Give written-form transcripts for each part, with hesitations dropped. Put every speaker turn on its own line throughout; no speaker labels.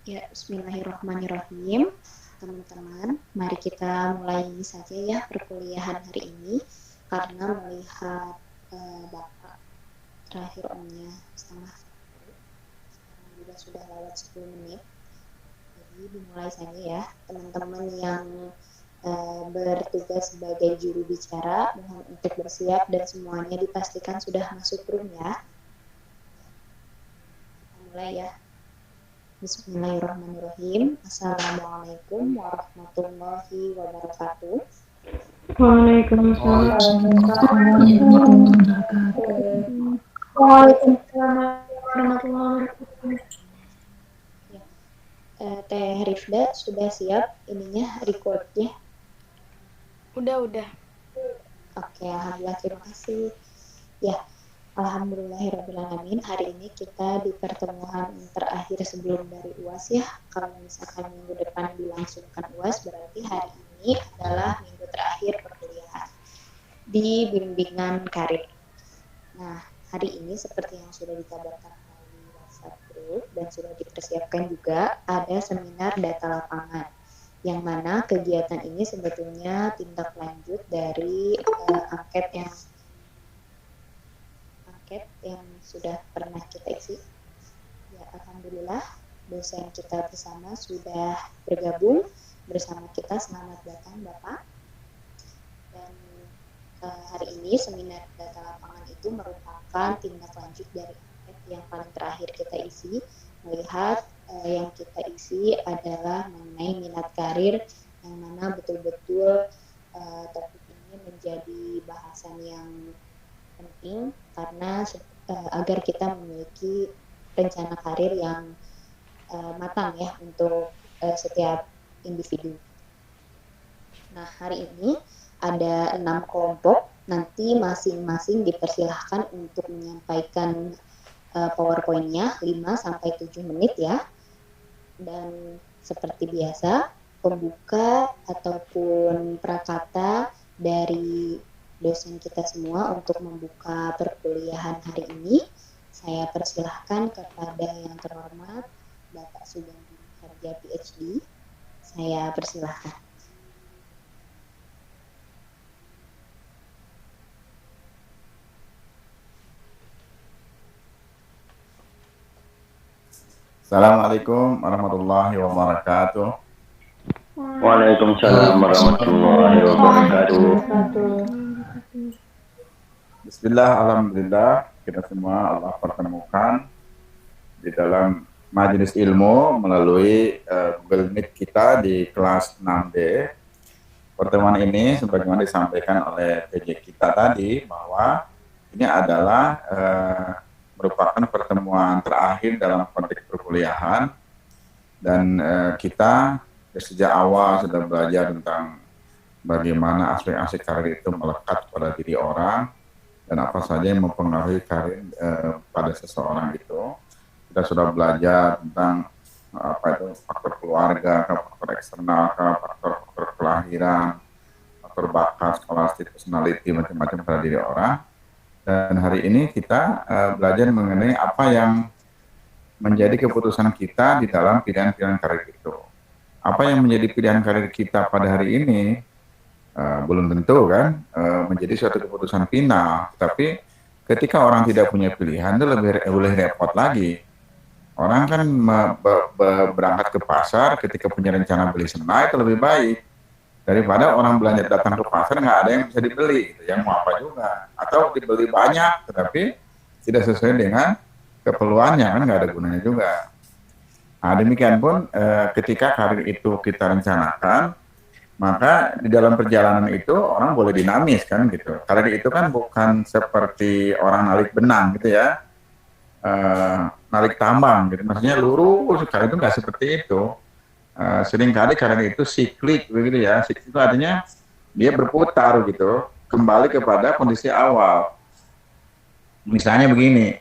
Ya, bismillahirrahmanirrahim. Teman-teman, mari kita mulai saja ya perkuliahan hari ini. Karena melihat Bapak terakhir omnya setengah satu, sekarang juga sudah lewat 10 menit. Jadi dimulai saja ya. Teman-teman yang bertugas sebagai juru bicara, mohon untuk bersiap dan semuanya dipastikan sudah masuk room ya. Kita mulai ya. Bismillahirrahmanirrahim. Assalamualaikum warahmatullahi wabarakatuh.
Waalaikumsalam.
Waalaikumsalam warahmatullahi wabarakatuh.
Teh Rifda sudah siap ininya recordnya?
Udah.
Oke, alhamdulillah, terima kasih. Ya, alhamdulillahirrabbilalamin. Hari ini kita di pertemuan terakhir sebelum dari UAS ya. Kalau misalkan minggu depan dilangsungkan UAS, berarti hari ini adalah minggu terakhir perkuliahan di bimbingan karir. Nah, hari ini seperti yang sudah dikabarkan di WhatsApp group dan sudah dipersiapkan juga, ada seminar data lapangan, yang mana kegiatan ini sebetulnya tindak lanjut dari angket yang sudah pernah kita isi. Ya, alhamdulillah dosen kita bersama sudah bergabung bersama kita. Selamat datang Bapak. Dan hari ini seminar data lapangan itu merupakan tindak lanjut dari angket yang paling terakhir kita isi. Melihat yang kita isi adalah mengenai minat karir, yang mana betul-betul topik ini menjadi bahasan yang penting karena agar kita memiliki rencana karir yang matang ya untuk setiap individu. Nah, hari ini ada 6 kelompok, nanti masing-masing dipersilahkan untuk menyampaikan PowerPoint-nya 5-7 menit ya. Dan seperti biasa, pembuka ataupun prakata dari dosen kita semua untuk membuka perkuliahan hari ini. Saya persilahkan kepada yang terhormat Bapak Sugandi Harja PhD. Saya persilahkan.
Assalamualaikum warahmatullahi wabarakatuh.
Waalaikumsalam warahmatullahi wabarakatuh.
Bismillah, alhamdulillah, kita semua Allah pertemukan di dalam majelis ilmu melalui Google Meet kita di kelas 6D. Pertemuan ini sebagaimana disampaikan oleh PJ kita tadi, bahwa ini adalah merupakan pertemuan terakhir dalam konteks perkuliahan, dan kita sejak awal sudah belajar tentang bagaimana aspek-aspek karir itu melekat pada diri orang dan apa saja yang mempengaruhi karir pada seseorang itu. Kita sudah belajar tentang faktor keluarga, faktor eksternal, faktor kelahiran, faktor bakat, scholastic, personality, macam-macam pada diri orang. Dan hari ini kita belajar mengenai apa yang menjadi keputusan kita di dalam pilihan-pilihan karir itu. Apa yang menjadi pilihan karir kita pada hari ini belum tentu kan menjadi suatu keputusan final. Tapi ketika orang tidak punya pilihan itu lebih repot lagi. Orang kan berangkat ke pasar ketika punya rencana beli senai itu lebih baik daripada orang belanja datang ke pasar nggak ada yang bisa dibeli, yang mau apa juga, atau dibeli banyak tetapi tidak sesuai dengan keperluannya, kan nggak ada gunanya juga. Nah, demikian pun ketika karir itu kita rencanakan, maka di dalam perjalanan itu orang boleh dinamis kan gitu. Karir itu kan bukan seperti orang nalik benang gitu ya, nalik tambang gitu, maksudnya lurus. Karir itu nggak seperti itu. Seringkali karir itu siklik begitu ya. Siklik itu artinya dia berputar gitu, kembali kepada kondisi awal. Misalnya begini,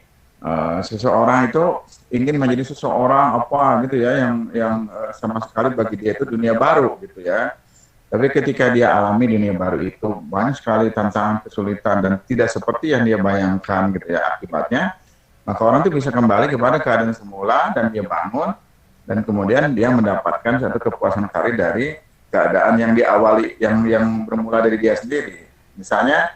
seseorang itu ingin menjadi seseorang apa gitu ya, yang sama sekali bagi dia itu dunia baru gitu ya. Tapi ketika dia alami dunia baru itu banyak sekali tantangan, kesulitan, dan tidak seperti yang dia bayangkan gitu ya akibatnya, maka orang itu bisa kembali kepada keadaan semula dan dia bangun dan kemudian dia mendapatkan satu kepuasan karir dari keadaan yang diawali yang bermula dari dia sendiri. Misalnya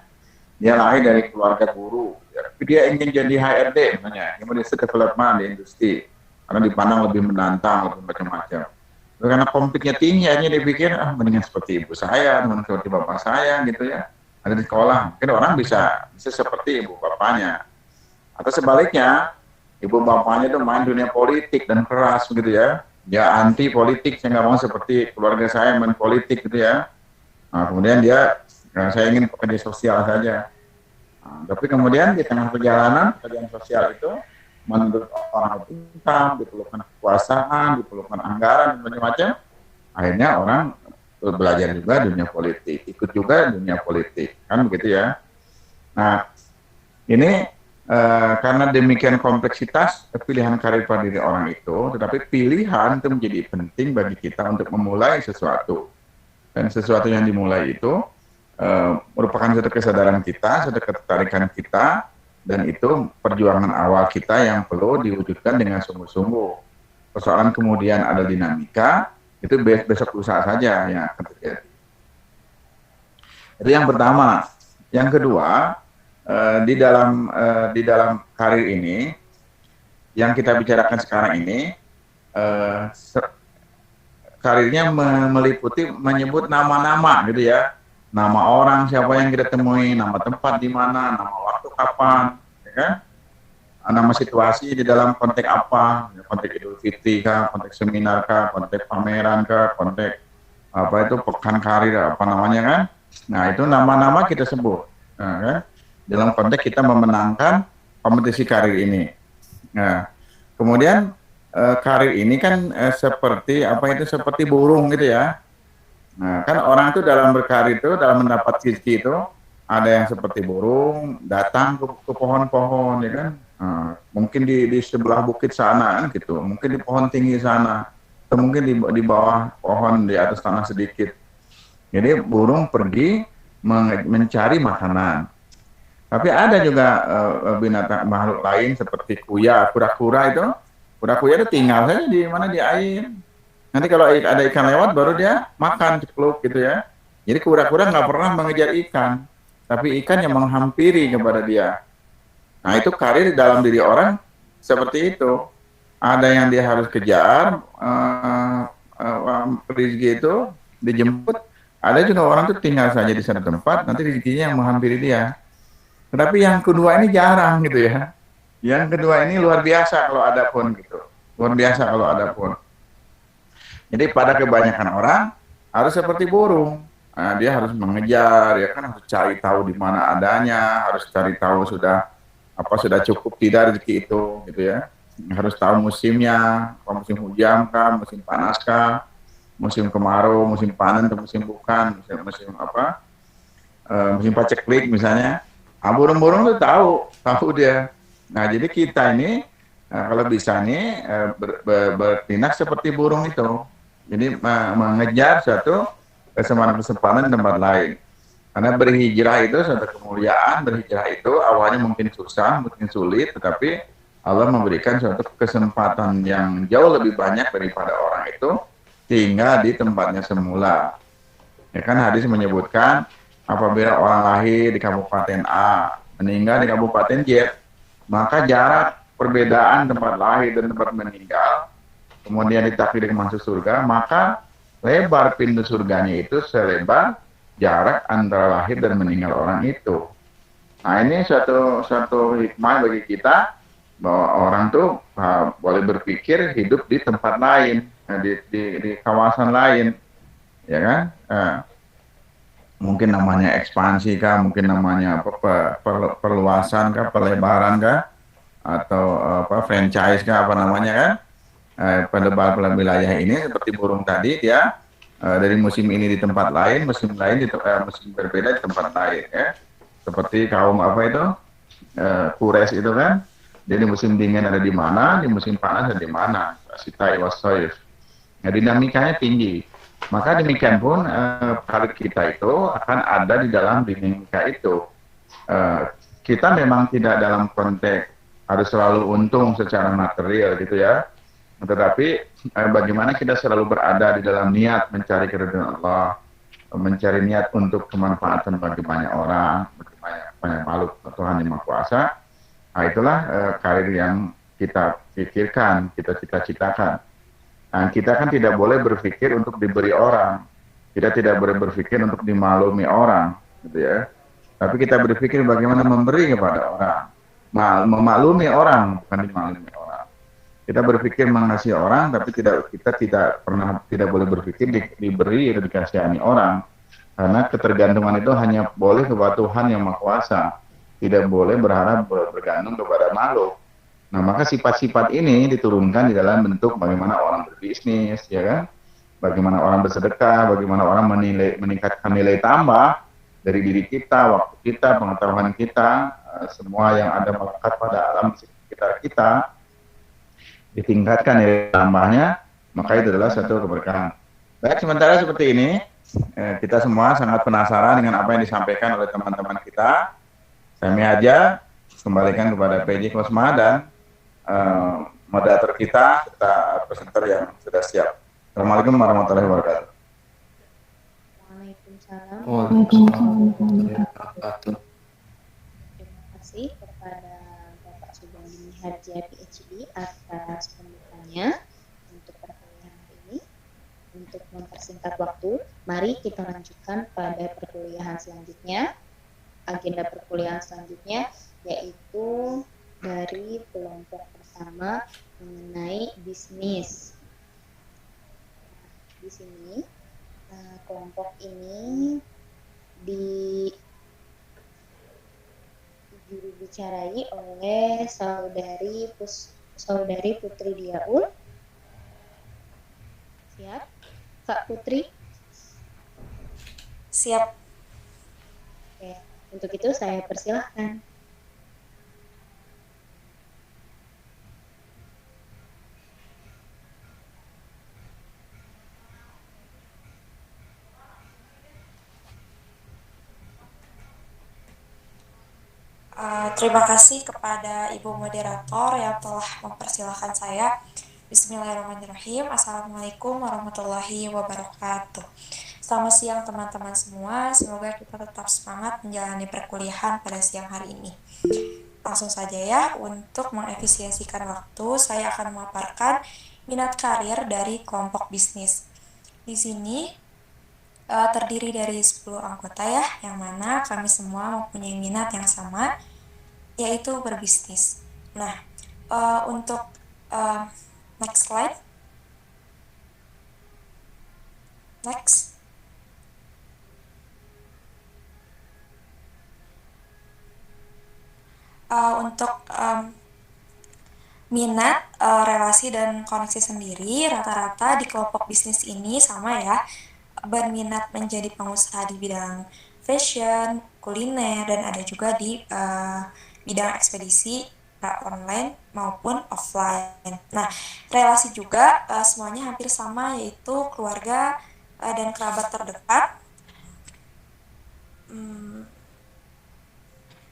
dia lahir dari keluarga guru, tapi dia ingin jadi HRD misalnya, kemudian development di industri karena dipandang lebih menantang, lebih macam-macam. Karena konfliknya tinggi, akhirnya dia pikir mendingan seperti ibu saya, mendingan seperti bapak saya gitu ya. Ada di sekolah, mungkin orang bisa seperti ibu bapaknya. Atau sebaliknya, ibu bapaknya itu main dunia politik dan keras gitu ya. Dia anti politik, saya nggak mau seperti keluarga saya main politik gitu ya. Nah, kemudian dia, saya ingin pekerja sosial saja. Nah, tapi kemudian di tengah perjalanan pekerjaan sosial itu, menurut orang pintar, diperlukan kekuasaan, diperlukan anggaran, dan macam-macam. Akhirnya orang belajar juga dunia politik, ikut juga dunia politik, kan begitu ya. Nah, ini karena demikian kompleksitas pilihan karir pada diri orang itu, tetapi pilihan itu menjadi penting bagi kita untuk memulai sesuatu. Dan sesuatu yang dimulai itu merupakan satu kesadaran kita, satu ketertarikan kita, dan itu perjuangan awal kita yang perlu diwujudkan dengan sungguh-sungguh. Persoalan kemudian ada dinamika, itu besok lusa saja yang akan terjadi. Itu yang pertama. Yang kedua, di dalam karir ini, yang kita bicarakan sekarang ini, karirnya meliputi menyebut nama-nama gitu ya. Nama orang siapa yang kita temui, nama tempat di mana, nama waktu kapan, ya kan? Nama situasi di dalam konteks apa, konteks Idul Fitri kah, konteks seminar kah, konteks pameran kah, konteks apa itu pekan karir apa namanya kan? Nah itu nama-nama kita sebut, nah, kan? Dalam konteks kita memenangkan kompetisi karir ini. Nah kemudian karir ini kan seperti apa itu seperti burung gitu ya. Nah, kan orang itu dalam berkarir itu, dalam mendapat rezeki itu, ada yang seperti burung, datang ke pohon-pohon, ya kan? Mungkin di sebelah bukit sana, kan gitu. Mungkin di pohon tinggi sana, atau mungkin di bawah pohon, di atas tanah sedikit. Jadi burung pergi mencari makanan. Tapi ada juga binatang makhluk lain seperti kuya, kura-kura itu. Kura-kura itu tinggal saja di mana di air. Nanti kalau ada ikan lewat baru dia makan cepluk gitu ya. Jadi kura-kura nggak pernah mengejar ikan, tapi ikan yang menghampiri kepada dia. Nah itu karir dalam diri orang seperti itu. Ada yang dia harus kejar, rezeki itu dijemput. Ada juga orang tuh tinggal saja di satu tempat, nanti rezekinya yang menghampiri dia. Tetapi yang kedua ini jarang gitu ya. Yang kedua ini luar biasa kalau ada pun gitu. Luar biasa kalau ada pun. Jadi pada kebanyakan orang harus seperti burung. Nah, dia harus mengejar, ya kan harus cari tahu di mana adanya, harus cari tahu sudah cukup tidak rezeki itu, gitu ya. Harus tahu musimnya, musim hujan kah, musim panas kah, musim kemarau, musim panen atau musim bukan, musim apa, musim paceklik misalnya. Burung-burung itu tahu dia. Nah jadi kita ini kalau bisa nih bertindak seperti burung itu. Jadi mengejar suatu kesempatan tempat lain. Karena berhijrah itu suatu kemuliaan, berhijrah itu awalnya mungkin susah, mungkin sulit, tetapi Allah memberikan suatu kesempatan yang jauh lebih banyak daripada orang itu tinggal di tempatnya semula. Ya kan hadis menyebutkan apabila orang lahir di Kabupaten A, meninggal di Kabupaten Z, maka jarak perbedaan tempat lahir dan tempat meninggal kemudian ditakdir masuk surga, maka lebar pintu surganya itu selebar jarak antara lahir dan meninggal orang itu. Nah ini suatu hikmah bagi kita bahwa orang tuh boleh berpikir hidup di tempat lain, di kawasan lain, ya kan? Mungkin namanya ekspansi kah, mungkin namanya perluasan kah, pelebaran kah, atau franchise kah, apa namanya kan? Pada wilayah ini seperti burung tadi dia dari musim ini di tempat lain, musim lain musim berbeda di tempat lain ya. Seperti kaum apa itu Quraisy itu kan, jadi musim dingin ada di mana, di musim panas ada di mana, sitai wasoif. Nah, dinamikanya tinggi. Maka demikian pun karir kita itu akan ada di dalam dinamika itu. Kita memang tidak dalam konteks harus selalu untung secara material gitu ya. Tetapi bagaimana kita selalu berada di dalam niat mencari keridhaan Allah, mencari niat untuk kemanfaatan bagi banyak orang, bagi banyak makhluk Tuhan yang Maha Kuasa. Nah, itulah karir yang kita pikirkan, kita cita-citakan. Nah, kita kan tidak boleh berpikir untuk diberi orang. Kita tidak boleh berpikir untuk dimaklumi orang, gitu ya. Tapi kita berpikir bagaimana memberi kepada orang, memaklumi orang, bukan dimaklumi orang. Kita berpikir mengasihi orang, tapi kita tidak boleh berpikir diberi atau dikasihani orang. Karena ketergantungan itu hanya boleh kepada Tuhan yang Maha Kuasa. Tidak boleh berharap bergantung kepada makhluk. Nah, maka sifat-sifat ini diturunkan di dalam bentuk bagaimana orang berbisnis, ya kan? Bagaimana orang bersedekah, bagaimana orang meningkatkan nilai tambah dari diri kita, waktu kita, pengetahuan kita, semua yang ada melekat pada alam sekitar kita, ditingkatkan nilai tambahnya, maka itu adalah satu keberkahan. Baik, sementara seperti ini, kita semua sangat penasaran dengan apa yang disampaikan oleh teman-teman kita. Kami aja kembalikan kepada PJ Kosma dan moderator kita serta presenter yang sudah siap. Assalamualaikum warahmatullahi wabarakatuh.
Waalaikumsalam. Terima kasih kepada Bapak Subandi Harja PhD atas pembukaannya untuk perkuliahan hari ini. Untuk mempersingkat waktu, mari kita lanjutkan pada perkuliahan selanjutnya. Agenda perkuliahan selanjutnya yaitu dari kelompok pertama mengenai bisnis. Di sini kelompok ini dijuru bicarai oleh saudari Putri Diaul. Siap, Kak Putri?
Siap.
Oke, untuk itu saya persilahkan.
Terima kasih kepada Ibu Moderator yang telah mempersilahkan saya. Bismillahirrahmanirrahim. Assalamualaikum warahmatullahi wabarakatuh. Selamat siang teman-teman semua. Semoga kita tetap semangat menjalani perkuliahan pada siang hari ini. Langsung saja ya, untuk mengefisiensikan waktu, saya akan memaparkan minat karir dari kelompok bisnis. Di sini terdiri dari 10 anggota ya, yang mana kami semua mempunyai minat yang sama, yaitu berbisnis. Nah, untuk next slide. Next. Untuk minat, relasi, dan koneksi sendiri, rata-rata di kelompok bisnis ini sama ya, berminat menjadi pengusaha di bidang fashion, kuliner, dan ada juga di bidang ekspedisi online maupun offline. Nah, relasi juga semuanya hampir sama, yaitu keluarga dan kerabat terdekat.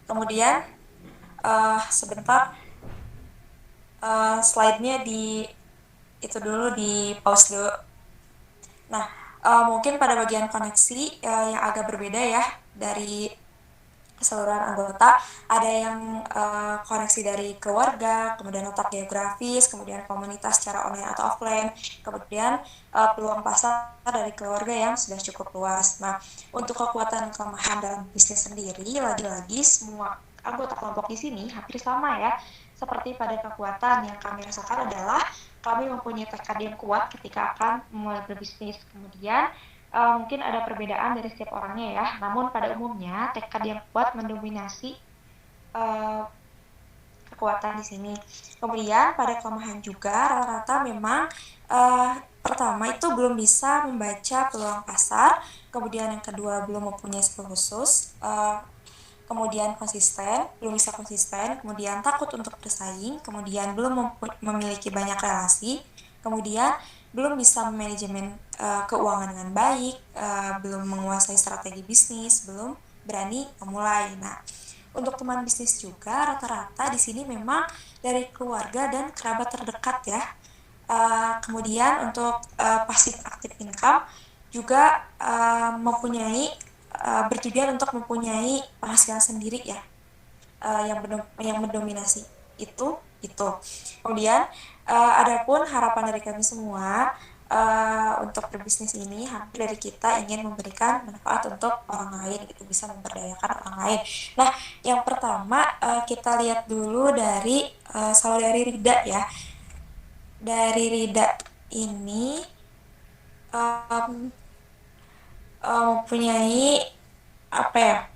Kemudian sebentar, slide-nya di pause dulu. Nah, mungkin pada bagian koneksi yang agak berbeda ya dari keseluruhan anggota, ada yang koneksi dari keluarga, kemudian letak geografis, kemudian komunitas secara online atau offline, kemudian peluang pasar dari keluarga yang sudah cukup luas. Nah, untuk kekuatan dan kelemahan dalam bisnis sendiri, lagi-lagi semua anggota kelompok di sini hampir sama ya. Seperti pada kekuatan yang kami rasakan adalah kami mempunyai tekad yang kuat ketika akan mulai berbisnis. Kemudian mungkin ada perbedaan dari setiap orangnya ya, namun pada umumnya tekad yang kuat mendominasi kekuatan di sini. Kemudian pada kelemahan juga rata-rata memang pertama itu belum bisa membaca peluang pasar, kemudian yang kedua belum mempunyai skill khusus, kemudian belum bisa konsisten, kemudian takut untuk bersaing, kemudian belum memiliki banyak relasi, kemudian belum bisa manajemen keuangan dengan baik, belum menguasai strategi bisnis, belum berani memulai. Nah, untuk teman bisnis juga rata-rata di sini memang dari keluarga dan kerabat terdekat ya. Kemudian untuk passive active income juga bertujuan untuk mempunyai penghasilan sendiri ya, yang mendominasi itu. Kemudian adapun harapan dari kami semua untuk berbisnis ini, hampir dari kita ingin memberikan manfaat untuk orang lain, itu bisa memberdayakan orang lain. Nah, yang pertama kita lihat dulu dari saudari Rida ya. Dari Rida ini mempunyai apa ya?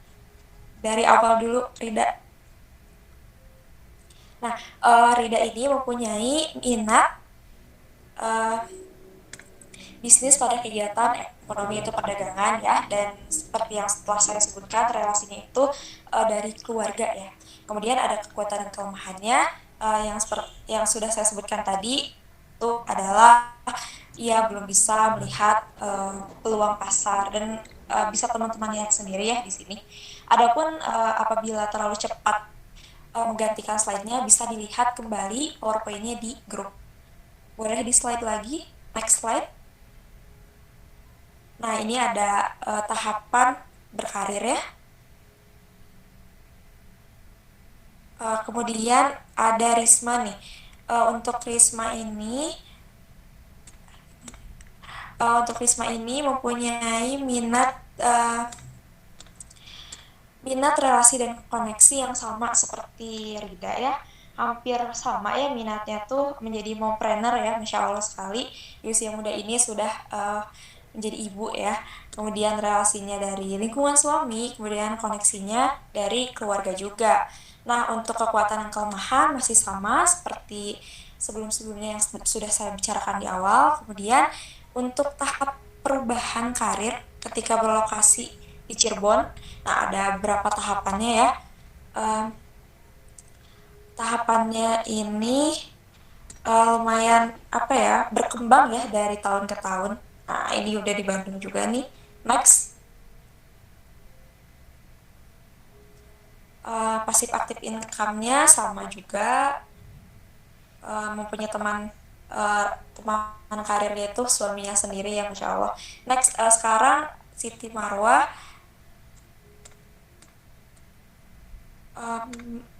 Dari awal dulu Rida. Nah, Rida ini mempunyai minat bisnis pada kegiatan ekonomi itu perdagangan ya, dan seperti yang setelah saya sebutkan relasinya itu dari keluarga ya. Kemudian ada kekuatan dan kelemahannya yang sudah saya sebutkan tadi itu adalah ia belum bisa melihat peluang pasar, dan bisa teman-teman lihat sendiri ya di sini. Adapun apabila terlalu cepat menggantikan slide-nya, bisa dilihat kembali PowerPoint-nya di grup. Boleh di slide lagi, next slide. Nah, ini ada tahapan berkarir ya. Kemudian ada Risma nih. Untuk Risma ini mempunyai minat relasi dan koneksi yang sama seperti Rida ya. Hampir sama ya minatnya tuh menjadi mompreneur ya, Masya Allah sekali. Di usia muda ini sudah menjadi ibu ya. Kemudian relasinya dari lingkungan suami, kemudian koneksinya dari keluarga juga. Nah, untuk kekuatan dan kelemahan masih sama seperti sebelum-sebelumnya yang sudah saya bicarakan di awal. Kemudian untuk tahap perubahan karir ketika berlokasi di Cirebon, nah ada berapa tahapannya ya. Tahapannya ini lumayan berkembang ya dari tahun ke tahun. Nah, ini udah di Bandung juga nih. Next. Passive active income-nya sama juga, mempunyai teman karirnya itu suaminya sendiri ya, Masya Allah. Next, sekarang Siti Marwah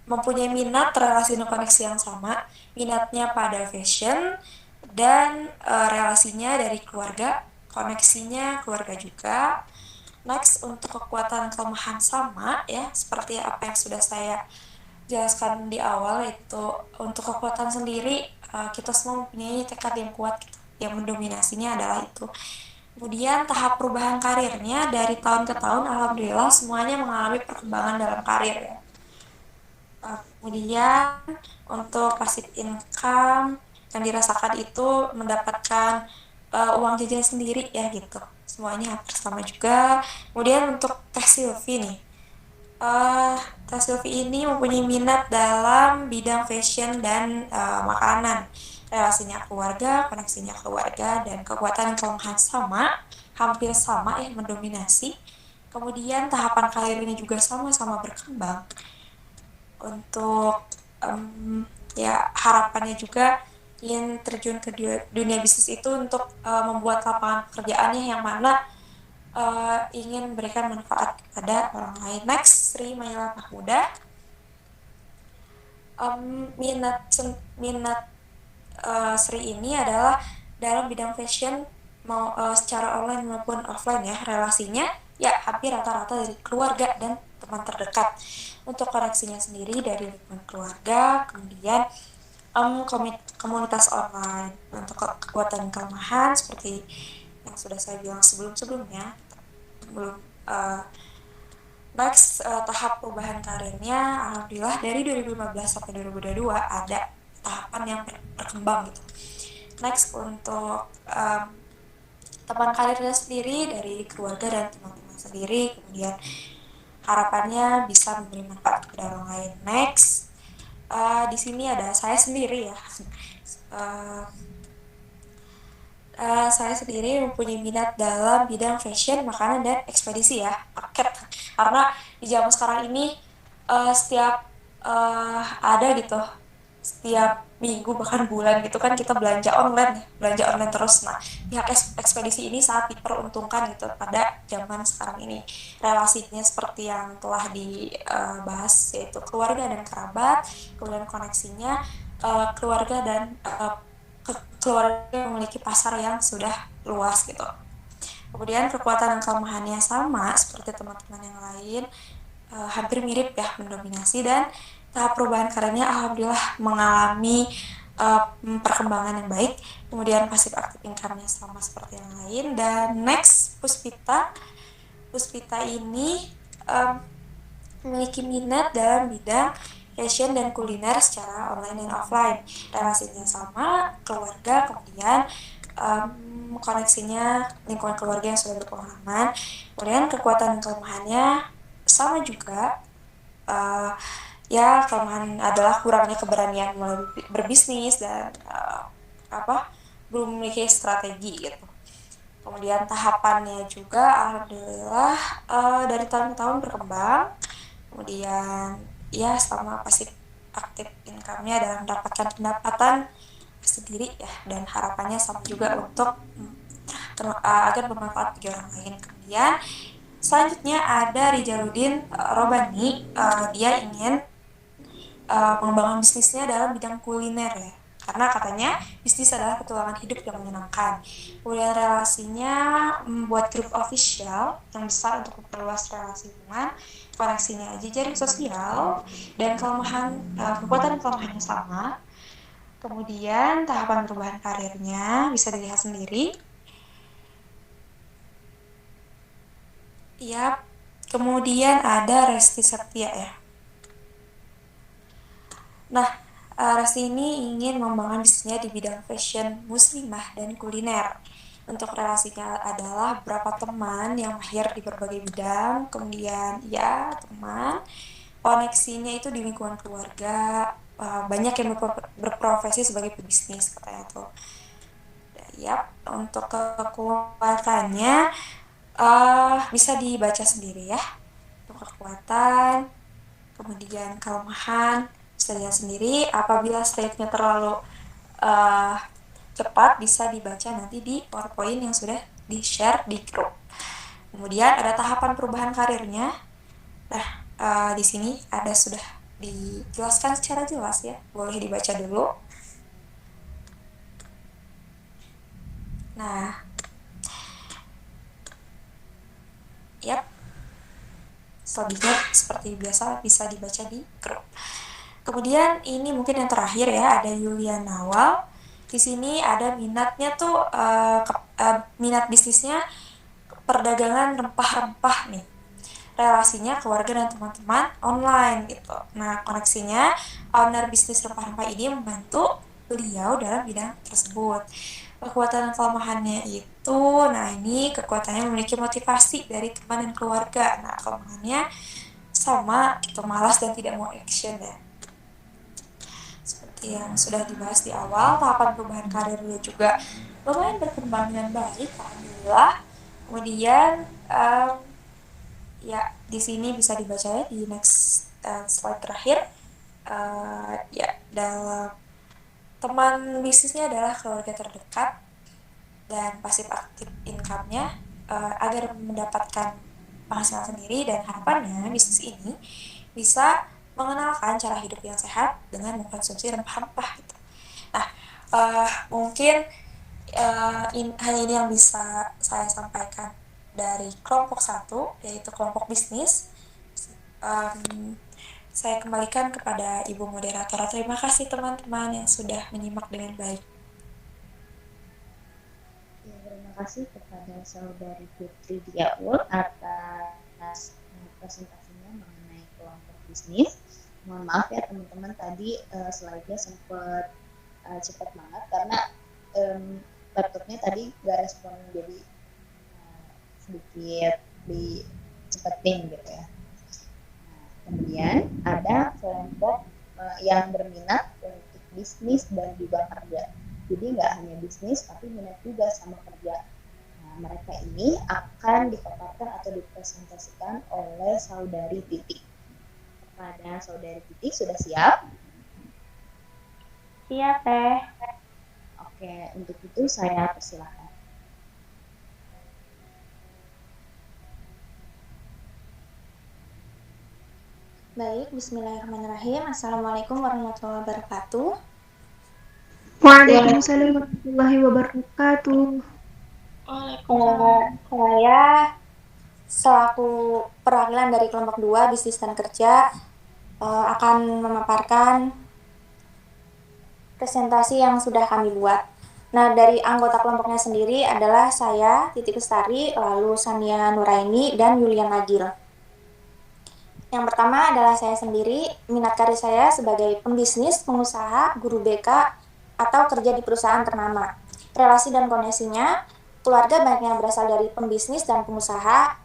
mempunyai minat relasi dan koneksi yang sama, minatnya pada fashion, dan relasinya dari keluarga, koneksinya keluarga juga. Next, untuk kekuatan kelemahan sama ya, seperti apa yang sudah saya jelaskan di awal, itu untuk kekuatan sendiri kita semua mempunyai tekad yang kuat gitu, yang mendominasinya adalah itu. Kemudian tahap perubahan karirnya dari tahun ke tahun, alhamdulillah semuanya mengalami perkembangan dalam karir ya. Kemudian untuk passive income yang dirasakan itu mendapatkan uang jajan sendiri ya gitu, semuanya hampir sama juga. Kemudian untuk Teh Silvi nih, Teh Silvi ini mempunyai minat dalam bidang fashion dan makanan. Relasinya keluarga, koneksinya keluarga, dan kekuatan kelemahan sama, hampir sama ya, mendominasi. Kemudian tahapan karirnya juga sama-sama berkembang. Untuk ya harapannya juga ingin terjun ke dunia bisnis itu untuk membuat lapangan pekerjaannya yang mana ingin memberikan manfaat kepada orang lain. Next, Sri Maila Mahmuda. Minat Sri ini adalah dalam bidang fashion, mau secara online maupun offline ya. Relasinya ya hampir rata-rata dari keluarga dan teman terdekat. Untuk koneksinya sendiri dari lingkungan keluarga, kemudian komunitas online. Untuk kekuatan kelemahan seperti yang sudah saya bilang sebelumnya. Next, tahap perubahan karirnya, alhamdulillah dari 2015 sampai 2022 ada tahapan yang berkembang gitu. Next, untuk teman karirnya sendiri dari keluarga dan teman-teman sendiri, kemudian harapannya bisa memberi manfaat kepada orang lain. Next, di sini ada saya sendiri ya. Saya sendiri mempunyai minat dalam bidang fashion, makanan, dan ekspedisi ya, paket. Karena di zaman sekarang ini setiap ada gitu, setiap minggu bahkan bulan gitu kan kita belanja online terus. Nah, pihak ekspedisi ini sangat diperuntungkan gitu pada zaman sekarang ini. Relasinya seperti yang telah dibahas yaitu keluarga dan kerabat, kemudian koneksinya keluarga dan keluarga yang memiliki pasar yang sudah luas gitu. Kemudian kekuatan dan kelemahannya sama seperti teman-teman yang lain, hampir mirip ya, mendominasi, dan tahap perubahan karirnya alhamdulillah mengalami perkembangan yang baik. Kemudian pasif aktif income-nya sama seperti yang lain. Dan next, Puspita ini memiliki minat dalam bidang fashion dan kuliner secara online dan offline. Relasinya sama, keluarga, kemudian koneksinya lingkungan keluarga yang sudah berpengalaman. Kemudian kekuatan dan kelemahannya sama juga. Ya, kelemahan adalah kurangnya keberanian mulai berbisnis dan belum memiliki strategi gitu. Kemudian tahapannya juga alhamdulillah dari tahun ke tahun berkembang. Kemudian ya sama pasif aktif income-nya dalam mendapatkan pendapatan sendiri ya, dan harapannya sama juga untuk agar bermanfaat bagi orang lain. Kemudian selanjutnya ada Rijaluddin Robani, dia ingin pengembangan bisnisnya dalam bidang kuliner ya, karena katanya bisnis adalah petualangan hidup yang menyenangkan. Kemudian relasinya membuat grup official yang besar untuk memperluas relasi hubungan, koneksinya jejaring sosial, dan kekuatan kelemahannya sama. Kemudian tahapan perubahan karirnya bisa dilihat sendiri. Yap. Kemudian ada Resti Septia ya. Nah, Resti ini ingin membangun bisnisnya di bidang fashion, muslimah, dan kuliner. Untuk relasinya adalah beberapa teman yang mahir di berbagai bidang, kemudian ya teman, koneksinya itu di lingkungan keluarga, banyak yang berprofesi sebagai pebisnis katanya tuh. Ya, untuk kekuatannya bisa dibaca sendiri ya. Untuk kekuatan, kemudian kelemahan, bisa lihat sendiri. Apabila slide-nya terlalu cepat, bisa dibaca nanti di PowerPoint yang sudah di-share di grup. Kemudian ada tahapan perubahan karirnya. Nah, di sini ada sudah dijelaskan secara jelas ya. Boleh dibaca dulu. Nah, yap. Selanjutnya seperti biasa bisa dibaca di grup. Kemudian ini mungkin yang terakhir ya, ada Yulia Nawal. Di sini ada minatnya tuh minat bisnisnya perdagangan rempah-rempah nih. Relasinya keluarga dan teman-teman online gitu. Nah, koneksinya owner bisnis rempah-rempah ini membantu beliau dalam bidang tersebut. Kekuatan dan kelemahannya itu, nah ini kekuatannya memiliki motivasi dari teman dan keluarga. Nah, kelemahannya sama gitu, malas dan tidak mau action ya. Seperti yang sudah dibahas di awal, tahapan perubahan karirnya juga lumayan berkembang dengan baik, alhamdulillah. Kemudian ya di sini bisa dibaca ya di next slide terakhir. Ya, dalam teman bisnisnya adalah keluarga terdekat dan pasif aktif income-nya agar mendapatkan penghasilan sendiri, dan harapannya bisnis ini bisa mengenalkan cara hidup yang sehat dengan mengkonsumsi rempah-rempah gitu. Nah, mungkin hanya ini yang bisa saya sampaikan dari kelompok 1, yaitu kelompok bisnis. Saya kembalikan kepada Ibu Moderator. Terima kasih teman-teman yang sudah menyimak dengan baik.
Ya, terima kasih kepada Saudari Putri Diaul atas presentasinya mengenai kelompok bisnis. Mohon maaf ya teman-teman, tadi slide-nya sempat cepat banget karena laptopnya tadi gak respon, jadi sedikit dicepetin gitu ya. Kemudian ada kelompok yang berminat untuk bisnis dan juga kerja. Jadi nggak hanya bisnis, tapi minat juga sama kerja. Nah, mereka ini akan dipaparkan atau dipresentasikan oleh Saudari Titik. Kepada Saudari Titik, sudah siap?
Iya, Teh.
Oke, untuk itu saya persilahkan.
Baik, bismillahirrahmanirrahim. Assalamualaikum warahmatullahi wabarakatuh.
Waalaikumsalam warahmatullahi wabarakatuh.
Saya selaku perwakilan dari kelompok 2 bisnis dan kerja akan memaparkan presentasi yang sudah kami buat. Nah, dari anggota kelompoknya sendiri adalah saya, Titi Bestari, lalu Sania Nuraini, dan Yulian Nagil. Yang pertama adalah saya sendiri, minat karir saya sebagai pembisnis, pengusaha, guru BK, atau kerja di perusahaan ternama. Relasi dan koneksinya, keluarga banyak yang berasal dari pembisnis dan pengusaha,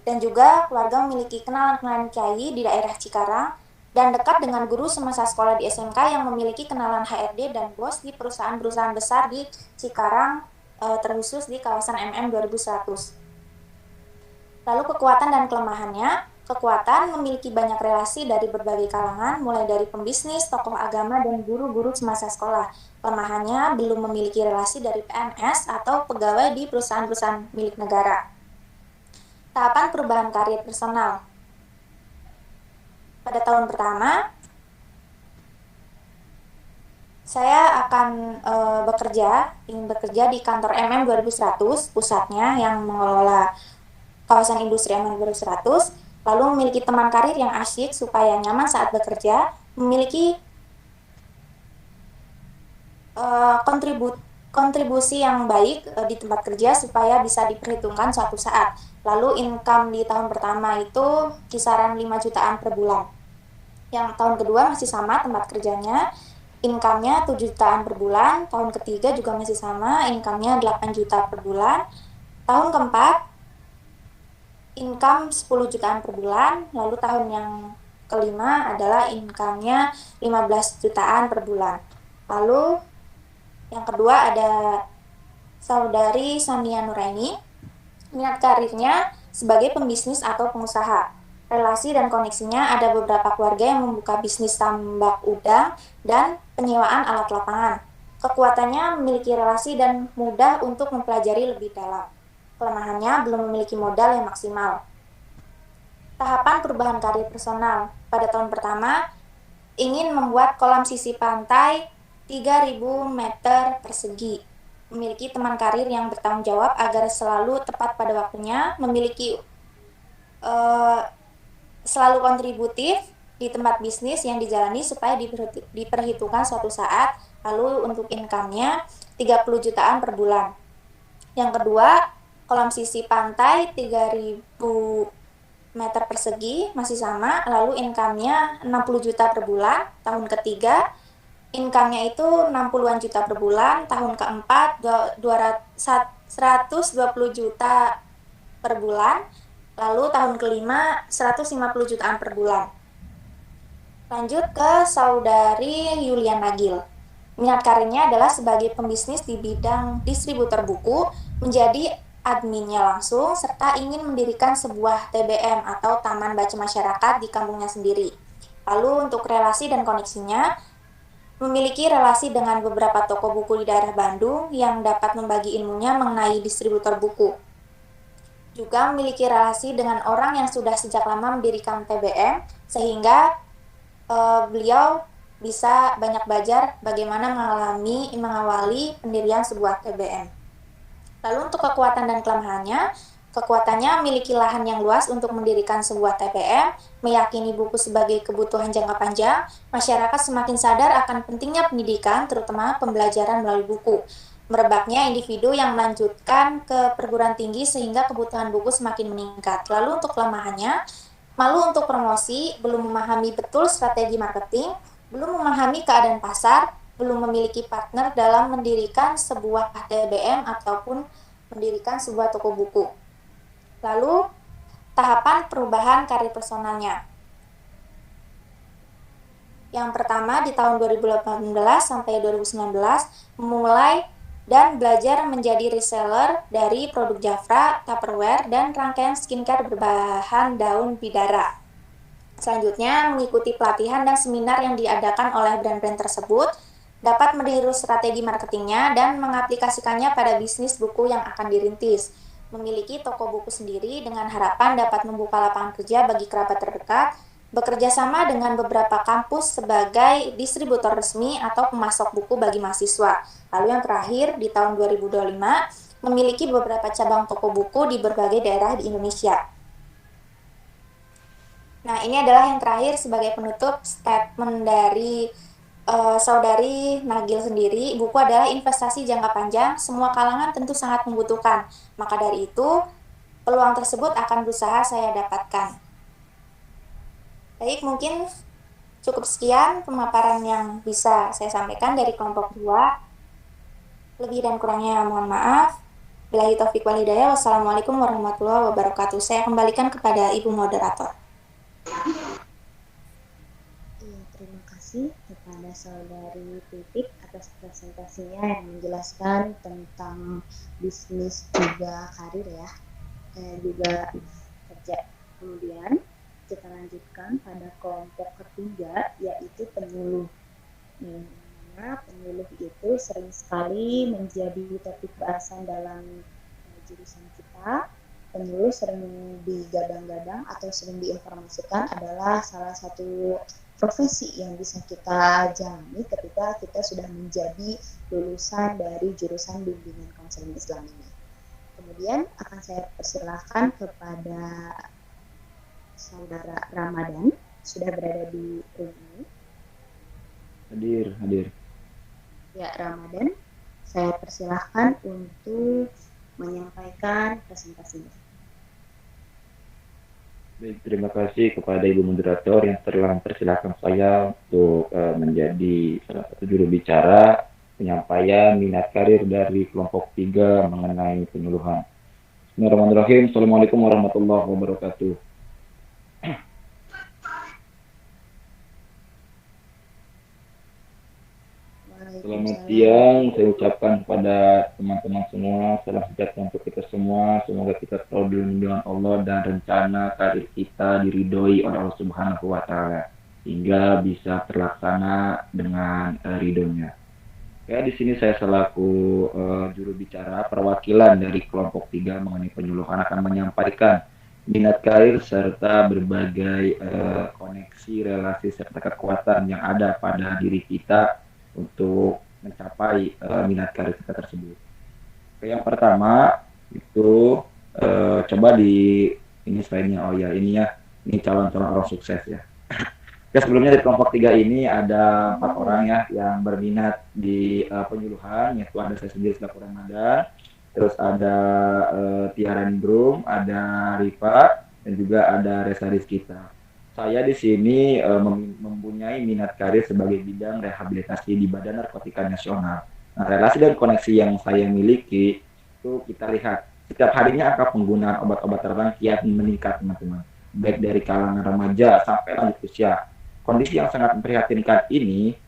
dan juga keluarga memiliki kenalan-kenalan kiai di daerah Cikarang, dan dekat dengan guru semasa sekolah di SMK yang memiliki kenalan HRD dan bos di perusahaan-perusahaan besar di Cikarang, terkhusus di kawasan MM 2100. Lalu kekuatan dan kelemahannya, kekuatan memiliki banyak relasi dari berbagai kalangan, mulai dari pembisnis, tokoh agama, dan guru-guru semasa sekolah. Kelemahannya belum memiliki relasi dari PNS atau pegawai di perusahaan-perusahaan milik negara. Tahapan perubahan karir personal. Pada tahun pertama, saya akan ingin bekerja di kantor MM 2100, pusatnya yang mengelola kawasan industri MM 2100, lalu memiliki teman karir yang asyik supaya nyaman saat bekerja, memiliki kontribusi yang baik di tempat kerja supaya bisa diperhitungkan suatu saat. Lalu income di tahun pertama itu kisaran 5 jutaan per bulan. Yang tahun kedua masih sama tempat kerjanya, income-nya 7 jutaan per bulan. Tahun ketiga juga masih sama, income-nya 8 juta per bulan. Tahun keempat income 10 jutaan per bulan, lalu tahun yang kelima adalah income-nya 15 jutaan per bulan. Lalu yang kedua ada saudari Sania Nuraini, minat karirnya sebagai pembisnis atau pengusaha. Relasi dan koneksinya ada beberapa keluarga yang membuka bisnis tambak udang dan penyewaan alat lapangan. Kekuatannya memiliki relasi dan mudah untuk mempelajari lebih dalam. Kelemahannya belum memiliki modal yang maksimal. Tahapan perubahan karir personal. Pada tahun pertama, ingin membuat kolam sisi pantai 3.000 meter persegi. Memiliki teman karir yang bertanggung jawab agar selalu tepat pada waktunya, memiliki selalu kontributif di tempat bisnis yang dijalani supaya diperhitungkan suatu saat. Lalu untuk income-nya 30 jutaan per bulan. Yang kedua, kolam sisi pantai 3.000 meter persegi masih sama, lalu income-nya 60 juta per bulan. Tahun ketiga, income-nya itu 60-an juta per bulan. Tahun keempat, 120 juta per bulan. Lalu tahun kelima, 150 jutaan per bulan. Lanjut ke saudari Yulian Nagil. Minat karirnya adalah sebagai pembisnis di bidang distributor buku, menjadi adminnya langsung, serta ingin mendirikan sebuah TBM atau Taman Baca Masyarakat di kampungnya sendiri. Lalu untuk relasi dan koneksinya, memiliki relasi dengan beberapa toko buku di daerah Bandung yang dapat membagi ilmunya mengenai distributor buku. Juga memiliki relasi dengan orang yang sudah sejak lama mendirikan TBM, sehingga beliau bisa banyak belajar bagaimana mengawali pendirian sebuah TBM. Lalu untuk kekuatan dan kelemahannya, kekuatannya memiliki lahan yang luas untuk mendirikan sebuah TBM, meyakini buku sebagai kebutuhan jangka panjang, masyarakat semakin sadar akan pentingnya pendidikan, terutama pembelajaran melalui buku. Merebaknya individu yang melanjutkan ke perguruan tinggi sehingga kebutuhan buku semakin meningkat. Lalu untuk kelemahannya, malu untuk promosi, belum memahami betul strategi marketing, belum memahami keadaan pasar, belum memiliki partner dalam mendirikan sebuah TBM ataupun mendirikan sebuah toko buku. Lalu, tahapan perubahan karir personalnya. Yang pertama, di tahun 2018 sampai 2019, memulai dan belajar menjadi reseller dari produk Jafra, Tupperware, dan rangkaian skincare berbahan daun bidara. Selanjutnya, mengikuti pelatihan dan seminar yang diadakan oleh brand-brand tersebut. dapat meniru strategi marketingnya dan mengaplikasikannya pada bisnis buku yang akan dirintis. Memiliki toko buku sendiri dengan harapan dapat membuka lapangan kerja bagi kerabat terdekat, bekerja sama dengan beberapa kampus sebagai distributor resmi atau pemasok buku bagi mahasiswa. Lalu yang terakhir, di tahun 2025, memiliki beberapa cabang toko buku di berbagai daerah di Indonesia. Nah, ini adalah yang terakhir sebagai penutup statement dari Saudari Nagil sendiri. Buku adalah investasi jangka panjang, semua kalangan tentu sangat membutuhkan. Maka dari itu, peluang tersebut akan berusaha saya dapatkan. Baik, mungkin cukup sekian pemaparan yang bisa saya sampaikan dari kelompok 2. Lebih dan kurangnya mohon maaf. Billahi taufiq wal hidayah. Wassalamualaikum warahmatullahi wabarakatuh. Saya kembalikan kepada Ibu Moderator.
Iya, terima kasih kepada Saudari Titik atas presentasinya yang menjelaskan tentang bisnis juga karir ya, juga kerja. Kemudian kita lanjutkan pada kelompok ketiga, yaitu penyuluh. Dimana penyuluh itu sering sekali menjadi topik bahasan dalam jurusan kita. Penyuluh sering digadang-gadang atau sering diinformasikan adalah salah satu profesi yang bisa kita jalani ketika kita sudah menjadi lulusan dari jurusan bimbingan konseling Islam ini. Kemudian akan saya persilahkan kepada Saudara Ramadan, sudah berada di room ini.
Hadir.
Ya, Ramadan, saya persilahkan untuk menyampaikan presentasinya.
Baik, terima kasih kepada Ibu Moderator yang telah mempersilahkan saya untuk menjadi salah satu juru bicara penyampaian minat karir dari kelompok 3 mengenai penyuluhan. Bismillahirrahmanirrahim. Assalamualaikum warahmatullahi wabarakatuh. Selamat siang, saya ucapkan kepada teman-teman semua, salam sejahtera untuk kita semua. Semoga kita selalu dilindungi dengan Allah dan rencana karir kita diridhoi oleh Allah Subhanahu wa Ta'ala, hingga bisa terlaksana dengan ridhonya. Ya, di sini saya selaku juru bicara perwakilan dari kelompok 3 mengenai penyuluhan akan menyampaikan minat karir serta berbagai koneksi, relasi serta kekuatan yang ada pada diri kita untuk mencapai minat karir kita tersebut. Oke, yang pertama itu coba di ini slide-nya. Oh ya, ini ya, ini calon-calon orang sukses ya. Ya, sebelumnya di kelompok 3 ini ada 4 orang ya yang berminat di penyuluhan, yaitu ada saya sendiri selaku Ramadan, terus ada Tiara Ningrum, ada Rifa, dan juga ada Resa Rizkita. Saya di sini mempunyai minat karir sebagai bidang rehabilitasi di Badan Narkotika Nasional. Nah, relasi dan koneksi yang saya miliki itu kita lihat setiap harinya angka penggunaan obat-obat terlarang kian meningkat, teman-teman. Baik dari kalangan remaja sampai lanjut usia. Kondisi yang sangat memprihatinkan ini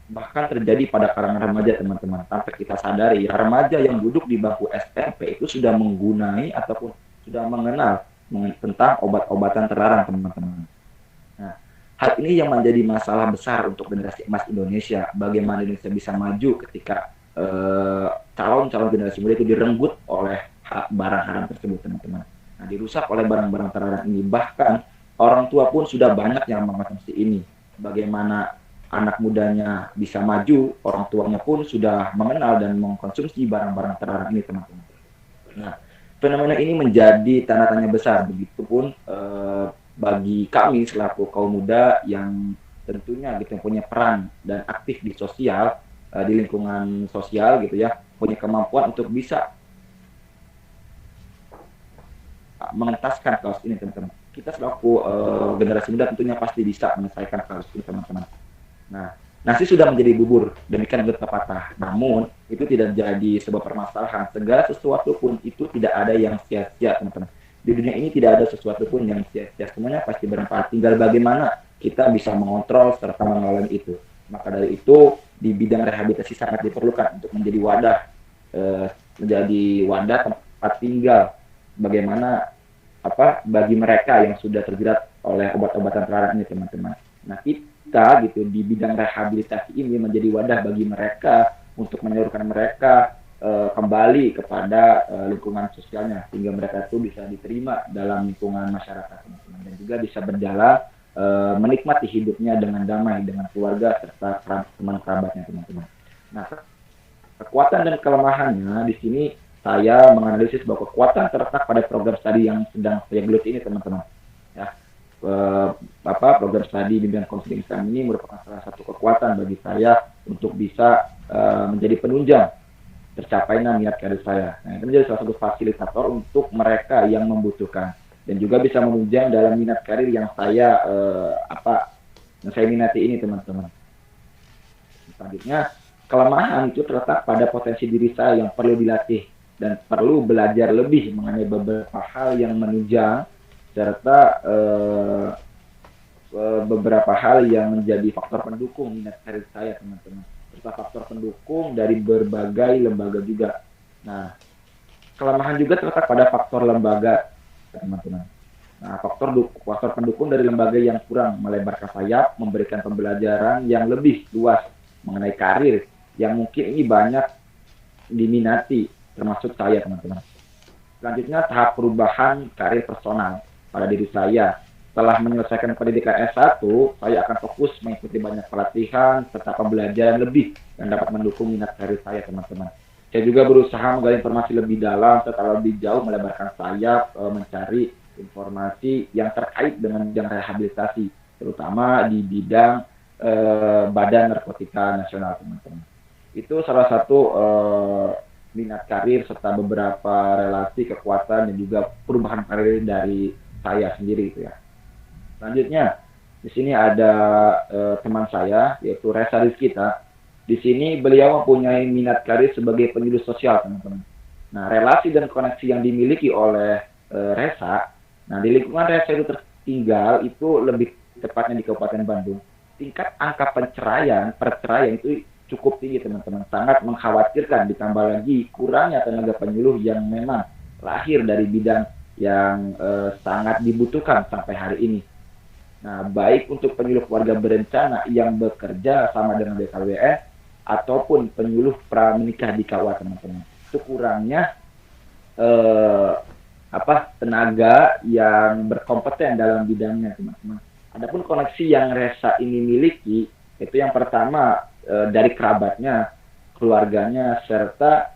bahkan terjadi pada kalangan remaja, teman-teman. Tanpa kita sadari, remaja yang duduk di bangku SMP itu sudah menggunakan ataupun sudah mengenal tentang obat-obatan terlarang, teman-teman. Nah, hal ini yang menjadi masalah besar untuk generasi emas Indonesia. Bagaimana Indonesia bisa maju ketika calon-calon generasi muda itu direnggut oleh barang haram tersebut, teman-teman. Nah, dirusak oleh barang-barang terlarang ini. Bahkan orang tua pun sudah banyak yang mengkonsumsi ini. Bagaimana anak mudanya bisa maju, orang tuanya pun sudah mengenal dan mengkonsumsi barang-barang terlarang ini, teman-teman. Nah, fenomena ini menjadi tanda tanya besar. Begitupun bagi kami selaku kaum muda yang tentunya gitu punya peran dan aktif di sosial, di lingkungan sosial gitu ya, punya kemampuan untuk bisa mengentaskan kasus ini, teman-teman. Kita selaku generasi muda tentunya pasti bisa menyelesaikan kasus ini, teman-teman. Nah, nasi sudah menjadi bubur, demikian juga pepatah. Namun, itu tidak jadi sebuah permasalahan. Segala sesuatu pun itu tidak ada yang sia-sia, teman-teman. Di dunia ini tidak ada sesuatu pun yang sia-sia. Semuanya pasti bermanfaat. Tinggal bagaimana kita bisa mengontrol serta mengelola itu. Maka dari itu, di bidang rehabilitasi sangat diperlukan untuk menjadi wadah tempat tinggal. Bagaimana bagi mereka yang sudah terjerat oleh obat-obatan terlarang ini, teman-teman. Nah, kita gitu di bidang rehabilitasi ini menjadi wadah bagi mereka untuk menyalurkan mereka kembali kepada lingkungan sosialnya, sehingga mereka itu bisa diterima dalam lingkungan masyarakat, teman-teman, dan juga bisa berjalan menikmati hidupnya dengan damai dengan keluarga serta teman kerabatnya, teman-teman. Nah, kekuatan dan kelemahannya di sini saya menganalisis bahwa kekuatan terletak pada program studi yang sedang saya geluti ini, teman-teman. Ya, program studi di bidang konseling Islam ini merupakan salah satu kekuatan bagi saya untuk bisa menjadi penunjang tercapainya niat karir saya. Nah, itu menjadi salah satu fasilitator untuk mereka yang membutuhkan dan juga bisa menunjang dalam minat karir yang saya minati ini, teman-teman. Selanjutnya, kelemahan itu terletak pada potensi diri saya yang perlu dilatih dan perlu belajar lebih mengenai beberapa hal yang menunjang serta beberapa hal yang menjadi faktor pendukung minat karir saya, teman-teman. Serta faktor pendukung dari berbagai lembaga juga. Nah, kelemahan juga terletak pada faktor lembaga, teman-teman. Nah, faktor pendukung dari lembaga yang kurang melebarkan sayap, memberikan pembelajaran yang lebih luas mengenai karir yang mungkin ini banyak diminati, termasuk saya, teman-teman. Selanjutnya, tahap perubahan karir personal pada diri saya. Setelah menyelesaikan pendidikan S1, saya akan fokus mengikuti banyak pelatihan serta pembelajaran lebih yang dapat mendukung minat karir saya, teman-teman. Saya juga berusaha menggali informasi lebih dalam serta lebih jauh melebarkan sayap, mencari informasi yang terkait dengan bidang rehabilitasi, terutama di bidang Badan Narkotika Nasional, teman-teman. Itu salah satu minat karir serta beberapa relasi, kekuatan, dan juga perubahan karir dari saya sendiri, itu ya. Selanjutnya, di sini ada teman saya, yaitu Resa Rizkita. Di sini beliau mempunyai minat karir sebagai penyuluh sosial, teman-teman. Nah, relasi dan koneksi yang dimiliki oleh Resa, nah di lingkungan Resa itu tertinggal itu lebih tepatnya di Kabupaten Bandung. Tingkat angka perceraian itu cukup tinggi, teman-teman. Sangat mengkhawatirkan, ditambah lagi kurangnya tenaga penyuluh yang memang lahir dari bidang yang sangat dibutuhkan sampai hari ini. Nah, baik untuk penyuluh keluarga berencana yang bekerja sama dengan BKWN ataupun penyuluh pramenikah di KUA, teman-teman. Itu kurangnya tenaga yang berkompeten dalam bidangnya, teman-teman. Adapun koneksi yang Resa ini miliki, itu yang pertama dari kerabatnya, keluarganya, serta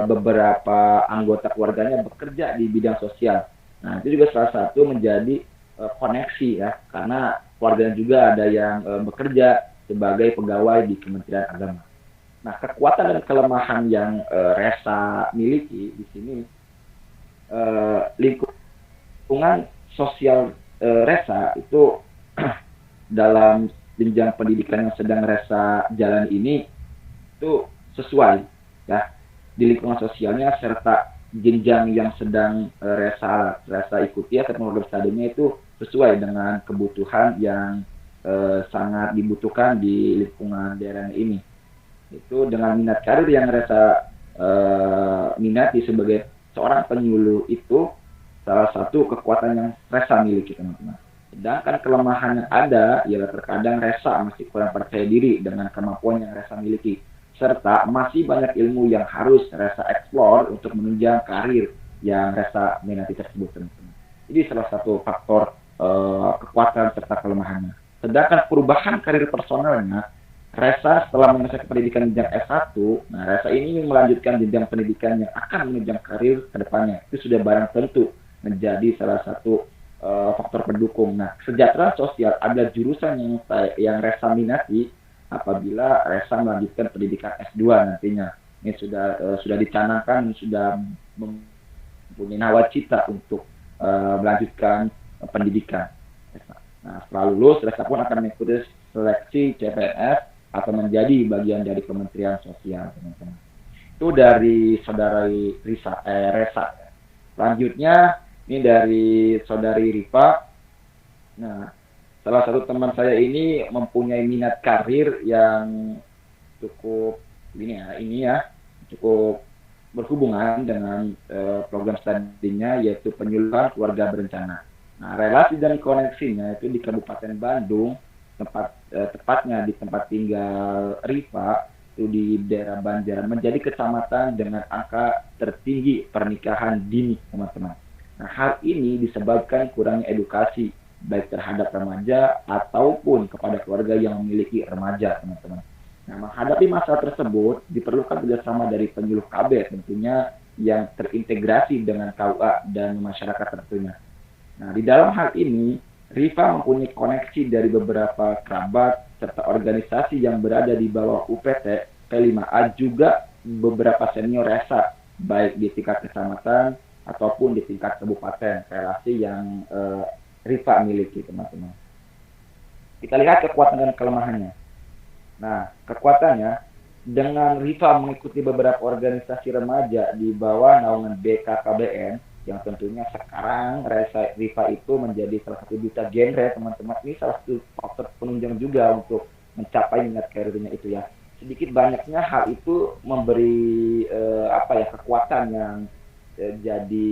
beberapa anggota keluarganya bekerja di bidang sosial. Nah, itu juga salah satu menjadi koneksi ya, karena keluarganya juga ada yang bekerja sebagai pegawai di Kementerian Agama. Nah, kekuatan dan kelemahan yang Resa miliki di sini, lingkungan sosial Resa itu dalam jenjang pendidikan yang sedang Resa jalan ini itu sesuai ya di lingkungan sosialnya serta jenjang yang sedang Resa ikuti atau program studinya itu sesuai dengan kebutuhan yang sangat dibutuhkan di lingkungan daerah ini. Itu dengan minat karir yang Resa minati sebagai seorang penyuluh itu salah satu kekuatan yang Resa miliki, teman-teman. Sedangkan kelemahan yang ada ialah terkadang Resa masih kurang percaya diri dengan kemampuan yang Resa miliki, serta masih banyak ilmu yang harus Resa eksplor untuk menunjang karir yang Resa minati tersebut, teman-teman. Ini salah satu faktor kekuatan serta kelemahannya. Sedangkan perubahan karir personalnya, Resa setelah menyelesaikan pendidikan jenjang S1, nah Resa ini melanjutkan jenjang pendidikan yang akan menunjang karir ke depannya. Itu sudah barang tentu menjadi salah satu faktor pendukung. Nah, kesejahteraan sosial adalah jurusan yang Resa minati apabila Resa melanjutkan pendidikan S2 nantinya. Ini sudah dicanangkan, sudah mempunyai nawacita untuk melanjutkan pendidikan. Nah, setelah lulus, Resa pun akan mengikuti seleksi CPNS atau menjadi bagian dari Kementerian Sosial, teman-teman. Itu dari saudara Resa. Selanjutnya, ini dari saudari Rifa. Nah, salah satu teman saya ini mempunyai minat karir yang cukup cukup berhubungan dengan program studinya, yaitu penyuluhan keluarga berencana. Nah, relasi dan koneksinya itu di Kabupaten Bandung tepatnya di tempat tinggal Rifa itu di daerah Banjaran menjadi kecamatan dengan angka tertinggi pernikahan dini, teman-teman. Nah, hal ini disebabkan kurangnya edukasi baik terhadap remaja ataupun kepada keluarga yang memiliki remaja, teman-teman. Nah, menghadapi masalah tersebut diperlukan kerjasama dari penyuluh KB tentunya yang terintegrasi dengan KUA dan masyarakat tentunya. Nah, di dalam hal ini, Rifa mempunyai koneksi dari beberapa kerabat serta organisasi yang berada di bawah UPT P5A juga beberapa senior resa, baik di tingkat kecamatan ataupun di tingkat kabupaten, relasi yang Rifa miliki, teman-teman. Kita lihat kekuatan dan kelemahannya. Nah, kekuatannya, dengan Rifa mengikuti beberapa organisasi remaja di bawah naungan BKKBN, yang tentunya sekarang Rifa itu menjadi salah satu duta genre, teman-teman. Ini salah satu faktor penunjang juga untuk mencapai minat karirnya itu ya. Sedikit banyaknya hal itu memberi kekuatan yang jadi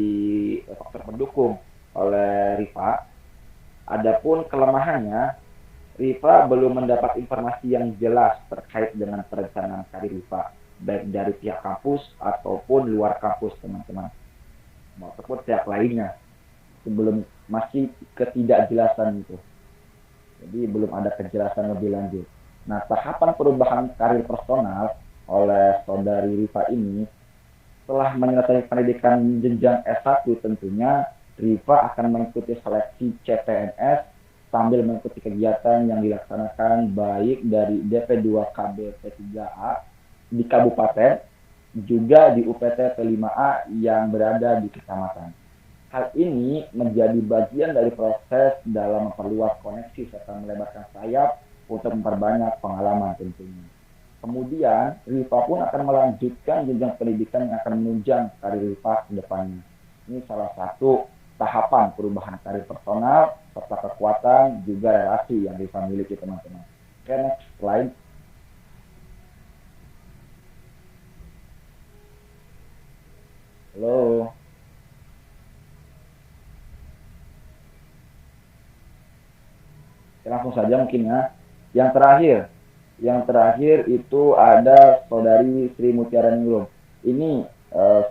faktor pendukung oleh Rifa. Adapun kelemahannya, Rifa belum mendapat informasi yang jelas terkait dengan perencanaan karir Rifa, baik dari pihak kampus ataupun luar kampus, teman-teman, maupun pihak lainnya. Sebelum masih ketidakjelasan itu. Jadi belum ada kejelasan lebih lanjut. Nah, tahapan perubahan karir personal oleh saudari Rifa ini, setelah menyelesaikan pendidikan jenjang S1 tentunya, Rifa akan mengikuti seleksi CPNS sambil mengikuti kegiatan yang dilaksanakan baik dari DP2KB P3A di kabupaten, juga di UPT P5A yang berada di kecamatan. Hal ini menjadi bagian dari proses dalam memperluas koneksi serta melebarkan sayap untuk memperbanyak pengalaman tentunya. Kemudian, Rifa pun akan melanjutkan jenjang pendidikan yang akan menunjang karir Rifa ke depannya. Ini salah satu tahapan perubahan karir personal serta kekuatan juga relasi yang Rifa miliki, teman-teman. Oke, next slide. Halo. Langsung saja mungkin ya. Yang terakhir itu ada saudari Sri Mutiara Ningrum. Ini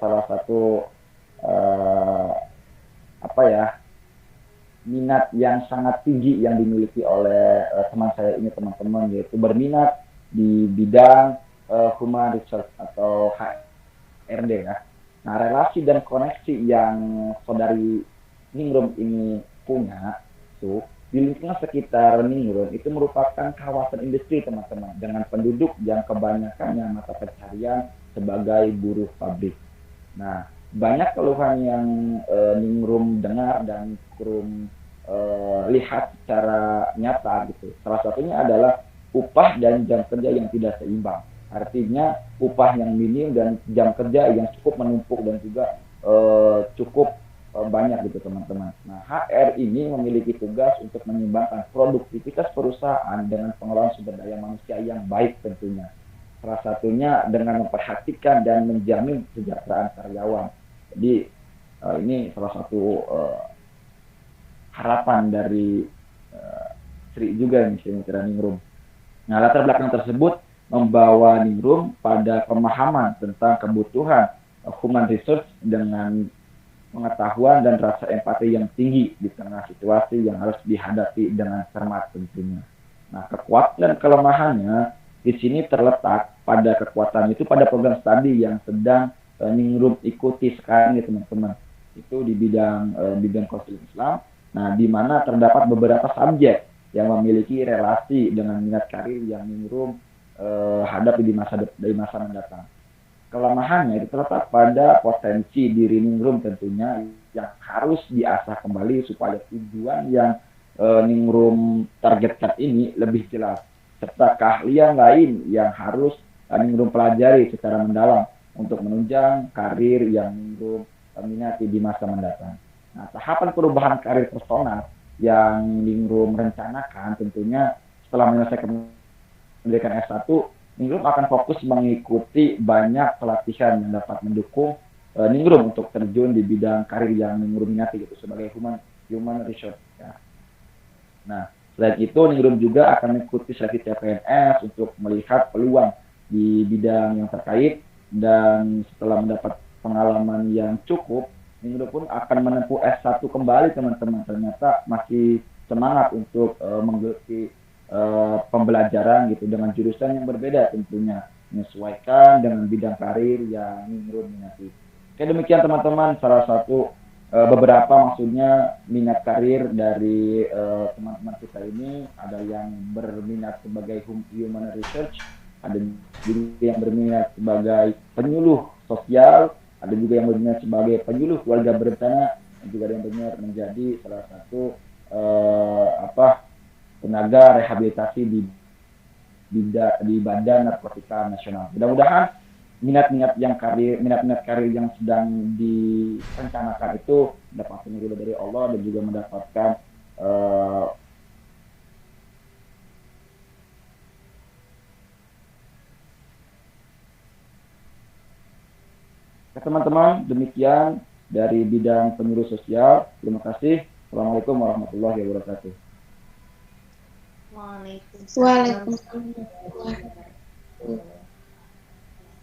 salah satu minat yang sangat tinggi yang dimiliki oleh teman saya ini, teman-teman, yaitu berminat di bidang Human Research atau HRD ya. Nah, relasi dan koneksi yang saudari Ningrum ini punya tuh di lingkungan sekitar Ningrum itu merupakan kawasan industri, teman-teman, dengan penduduk yang kebanyakannya mata pencarian sebagai buruh pabrik. Nah, banyak keluhan yang Ningrum dengar dan Ningrum lihat secara nyata gitu. Salah satunya adalah upah dan jam kerja yang tidak seimbang. Artinya upah yang minim dan jam kerja yang cukup menumpuk dan juga cukup banyak gitu, teman-teman. Nah, HR ini memiliki tugas untuk menyeimbangkan produktivitas perusahaan dengan pengelolaan sumber daya manusia yang baik tentunya. Salah satunya dengan memperhatikan dan menjamin kesejahteraan karyawan. Jadi ini salah satu harapan dari Sri juga nih, Sri Mutiara Ningrum. Nah, latar belakang tersebut membawa Ningrum pada pemahaman tentang kebutuhan human research dengan pengetahuan dan rasa empati yang tinggi di tengah situasi yang harus dihadapi dengan cermat tentunya. Nah, kekuatan dan kelemahannya di sini terletak pada kekuatan itu pada program studi yang sedang Ningrum ikuti sekarang ya, teman-teman. Itu di bidang konseling Islam. Nah, di mana terdapat beberapa subjek yang memiliki relasi dengan minat karir yang Ningrum hadapi di masa mendatang. Kelemahannya itu terletak pada potensi diri Ningrum tentunya yang harus diasah kembali supaya tujuan yang Ningrum targetkan ini lebih jelas, serta keahlian lain yang harus Ningrum pelajari secara mendalam untuk menunjang karir yang Ningrum minati di masa mendatang. Nah, tahapan perubahan karir personal yang Ningrum rencanakan tentunya setelah menyelesaikan pendidikan S1, Ningrum akan fokus mengikuti banyak pelatihan yang dapat mendukung Ningrum untuk terjun di bidang karir yang Ningrum minati gitu sebagai human research ya. Nah, Selain itu, Ningrum juga akan mengikuti seleksi CPNS untuk melihat peluang di bidang yang terkait, dan setelah mendapat pengalaman yang cukup, Ningrum pun akan menempuh S1 kembali teman-teman. Ternyata masih semangat untuk menggeluti pembelajaran gitu dengan jurusan yang berbeda tentunya, menyesuaikan dengan bidang karir yang Ningrum minati. Oke, demikian teman-teman salah satu beberapa maksudnya minat karir dari teman-teman kita ini. Ada yang berminat sebagai human research, ada juga yang berminat sebagai penyuluh sosial, ada juga yang berminat sebagai penyuluh keluarga berencana, dan juga ada yang berminat menjadi salah satu tenaga rehabilitasi di Badan Narkotika Nasional. Mudah-mudahan minat-minat karir yang sedang direncanakan itu dapat ridho dari Allah dan juga mendapatkan teman-teman. Demikian dari bidang penyuluh sosial. Terima kasih. Assalamualaikum warahmatullahi wabarakatuh.
Waalaikumsalam.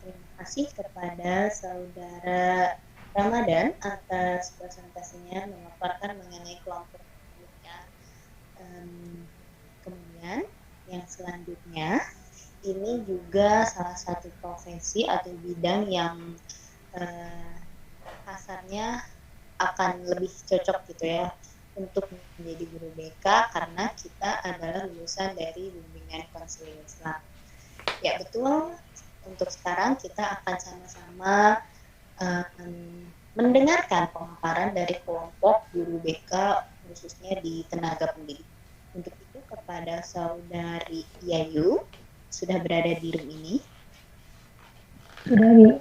Terima kasih kepada saudara Ramadan atas presentasinya memaparkan mengenai kelompok pekerja. Kemudian yang selanjutnya ini juga salah satu profesi atau bidang yang kasarnya akan lebih cocok gitu ya untuk menjadi guru BK, karena kita adalah lulusan dari bimbingan konseling Islam. Ya betul. Untuk sekarang kita akan sama-sama mendengarkan pemaparan dari kelompok guru BK khususnya di tenaga pendidik. Untuk itu kepada saudari Yayu, sudah berada di room ini?
Sudah, Bi.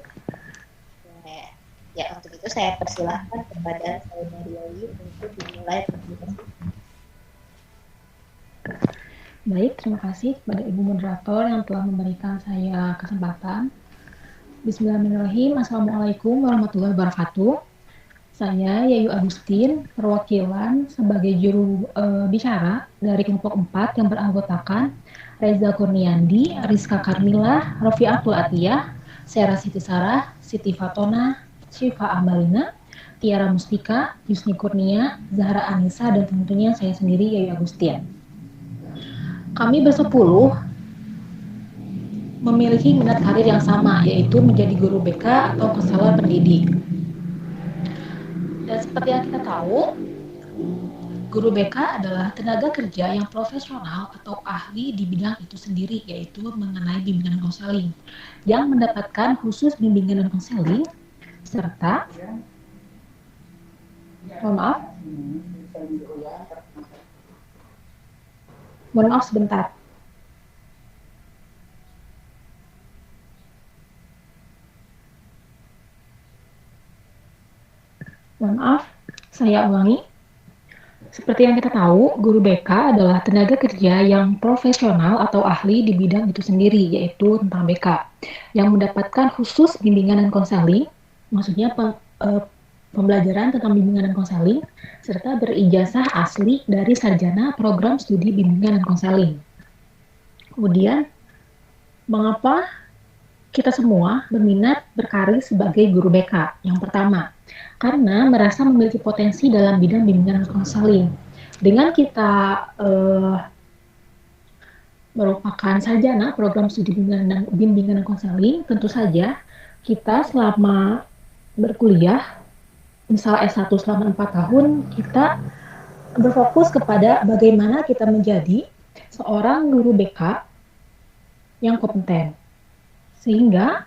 Ya, untuk itu saya persilahkan kepada saudari Yayu untuk dimulai presentasi.
Baik, terima kasih kepada Ibu Moderator yang telah memberikan saya kesempatan. Bismillahirrahmanirrahim. Assalamualaikum warahmatullahi wabarakatuh. Saya Yayu Agustin, perwakilan sebagai juru bicara dari kelompok 4 yang beranggotakan Reza Kurniandi, Rizka Karmila, Rofiatul Atiyah, Sera Siti Sarah, Siti Fatona, Syifa Amalina, Tiara Mustika, Yusni Kurnia, Zahra Anissa, dan tentunya saya sendiri Yayu Agustin. Kami bersepuluh memiliki minat karir yang sama, yaitu menjadi guru BK atau konselor pendidik. Dan seperti yang kita tahu, guru BK adalah tenaga kerja yang profesional atau ahli di bidang itu sendiri, yaitu mengenai bimbingan konseling, yang mendapatkan khusus bimbingan dan konseling, serta mohon maaf sebentar. Mohon maaf, saya ulangi. Seperti yang kita tahu, guru BK adalah tenaga kerja yang profesional atau ahli di bidang itu sendiri, yaitu tentang BK, yang mendapatkan khusus bimbingan dan konseling, maksudnya pembelajaran tentang bimbingan dan konseling, serta berijazah asli dari sarjana program studi bimbingan dan konseling. Kemudian, mengapa kita semua berminat berkarir sebagai guru BK? Yang pertama, karena merasa memiliki potensi dalam bidang bimbingan dan konseling. Dengan kita merupakan sarjana program studi bimbingan dan konseling, tentu saja kita selama berkuliah, misal S1 selama 4 tahun, kita berfokus kepada bagaimana kita menjadi seorang guru BK yang kompeten. Sehingga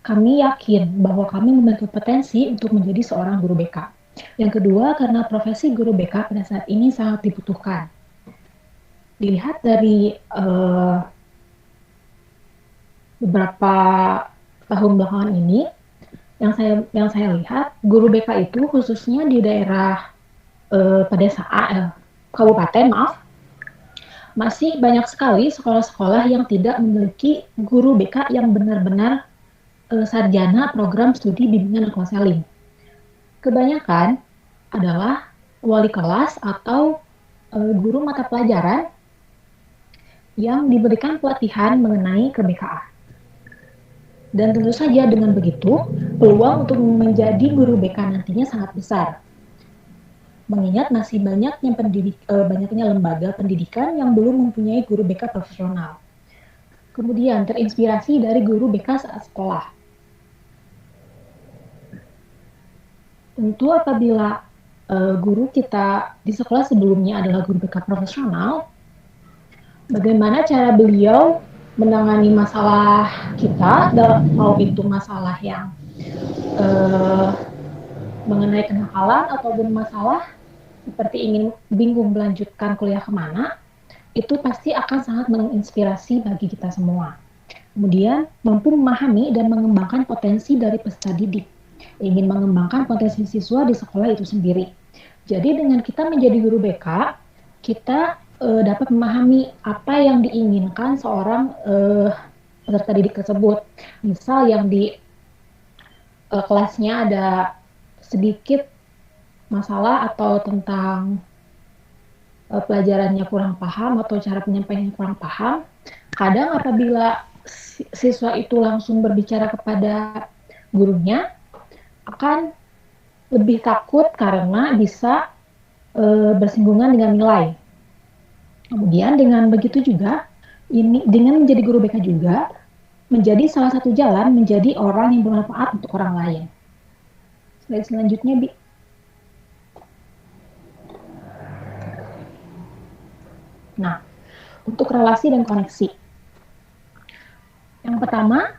kami yakin bahwa kami memiliki potensi untuk menjadi seorang guru BK. Yang kedua, karena profesi guru BK pada saat ini sangat dibutuhkan. Dilihat dari beberapa tahun belakangan ini, yang saya lihat, guru BK itu khususnya di daerah pedesaan, kabupaten, masih banyak sekali sekolah-sekolah yang tidak memiliki guru BK yang benar-benar sarjana program studi bimbingan dan konseling. Kebanyakan adalah wali kelas atau guru mata pelajaran yang diberikan pelatihan mengenai kebekaan. Dan tentu saja dengan begitu, peluang untuk menjadi guru BK nantinya sangat besar. Mengingat masih banyaknya lembaga pendidikan yang belum mempunyai guru BK profesional. Kemudian terinspirasi dari guru BK saat sekolah. Tentu apabila guru kita di sekolah sebelumnya adalah guru BK profesional, bagaimana cara beliau menangani masalah kita, mau itu masalah yang mengenai kenakalan ataupun masalah seperti ingin bingung melanjutkan kuliah kemana, itu pasti akan sangat menginspirasi bagi kita semua. Kemudian mampu memahami dan mengembangkan potensi dari peserta didik, ingin mengembangkan potensi siswa di sekolah itu sendiri. Jadi dengan kita menjadi guru BK, kita dapat memahami apa yang diinginkan seorang peserta didik tersebut. Misal yang di kelasnya ada sedikit masalah atau tentang pelajarannya kurang paham atau cara penyampaiannya kurang paham, kadang apabila siswa itu langsung berbicara kepada gurunya, akan lebih takut karena bisa bersinggungan dengan nilai. Kemudian dengan begitu juga, dengan menjadi guru BK juga, menjadi salah satu jalan menjadi orang yang bermanfaat untuk orang lain. Slide selanjutnya, Bi. Nah, untuk relasi dan koneksi. Yang pertama,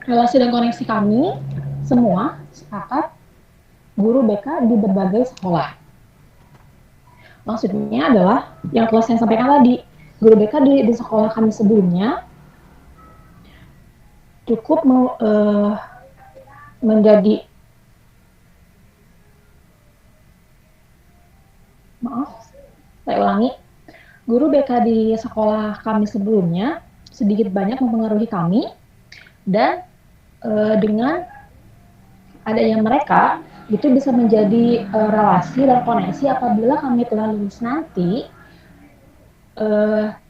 relasi dan koneksi kami semua sepakat guru BK di berbagai sekolah. Maksudnya adalah yang telah saya sampaikan tadi, guru BK di sekolah kami sebelumnya cukup menjadi saya ulangi, guru BK di sekolah kami sebelumnya sedikit banyak mempengaruhi kami, dan dengan adanya mereka itu bisa menjadi relasi dan koneksi apabila kami telah lulus nanti,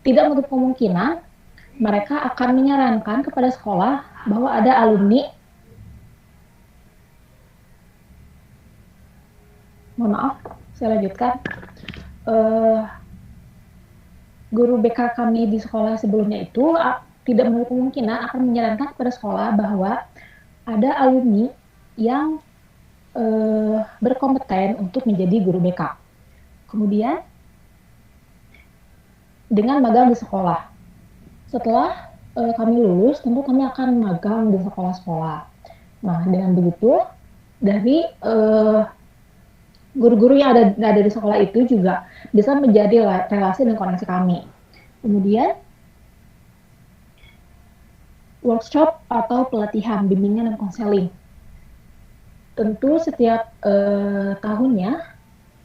tidak menutup kemungkinan mereka akan menyarankan kepada sekolah bahwa ada alumni, mohon maaf, saya lanjutkan, guru BK kami di sekolah sebelumnya itu tidak menutup kemungkinan akan menyarankan kepada sekolah bahwa ada alumni yang berkompeten untuk menjadi guru BK. Kemudian dengan magang di sekolah. Setelah kami lulus, tentu kami akan magang di sekolah-sekolah. Nah, dengan begitu, dari guru-guru yang ada di sekolah itu juga bisa menjadi relasi dan koneksi kami. Kemudian, workshop atau pelatihan, bimbingan dan konseling. Tentu setiap tahunnya,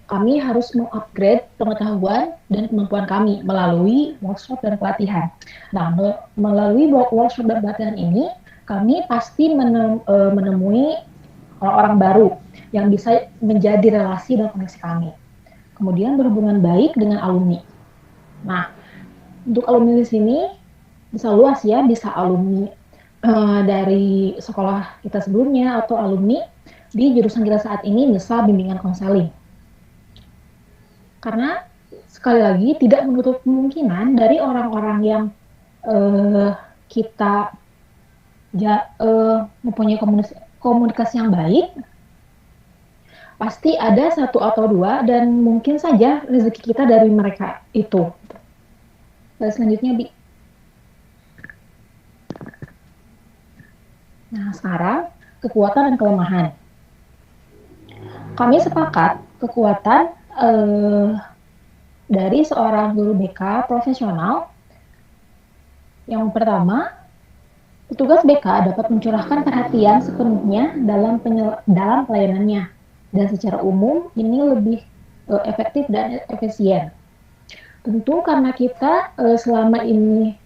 kami harus mengupgrade pengetahuan dan kemampuan kami melalui workshop dan pelatihan. Nah, melalui workshop dan pelatihan ini, kami pasti menemui orang-orang baru yang bisa menjadi relasi dan koneksi kami. Kemudian berhubungan baik dengan alumni. Nah, untuk alumni di sini bisa luas ya, bisa alumni dari sekolah kita sebelumnya atau alumni di jurusan kita saat ini, misal bimbingan konseling. Karena sekali lagi tidak menutup kemungkinan dari orang-orang yang kita mempunyai komunikasi yang baik, pasti ada satu atau dua dan mungkin saja rezeki kita dari mereka itu. Lalu selanjutnya, Bi. Nah, sekarang kekuatan dan kelemahan. Kami sepakat kekuatan dari seorang guru BK profesional. Yang pertama, petugas BK dapat mencurahkan perhatian sepenuhnya dalam pelayanannya, dan secara umum ini lebih efektif dan efisien. Tentu karena kita selama ini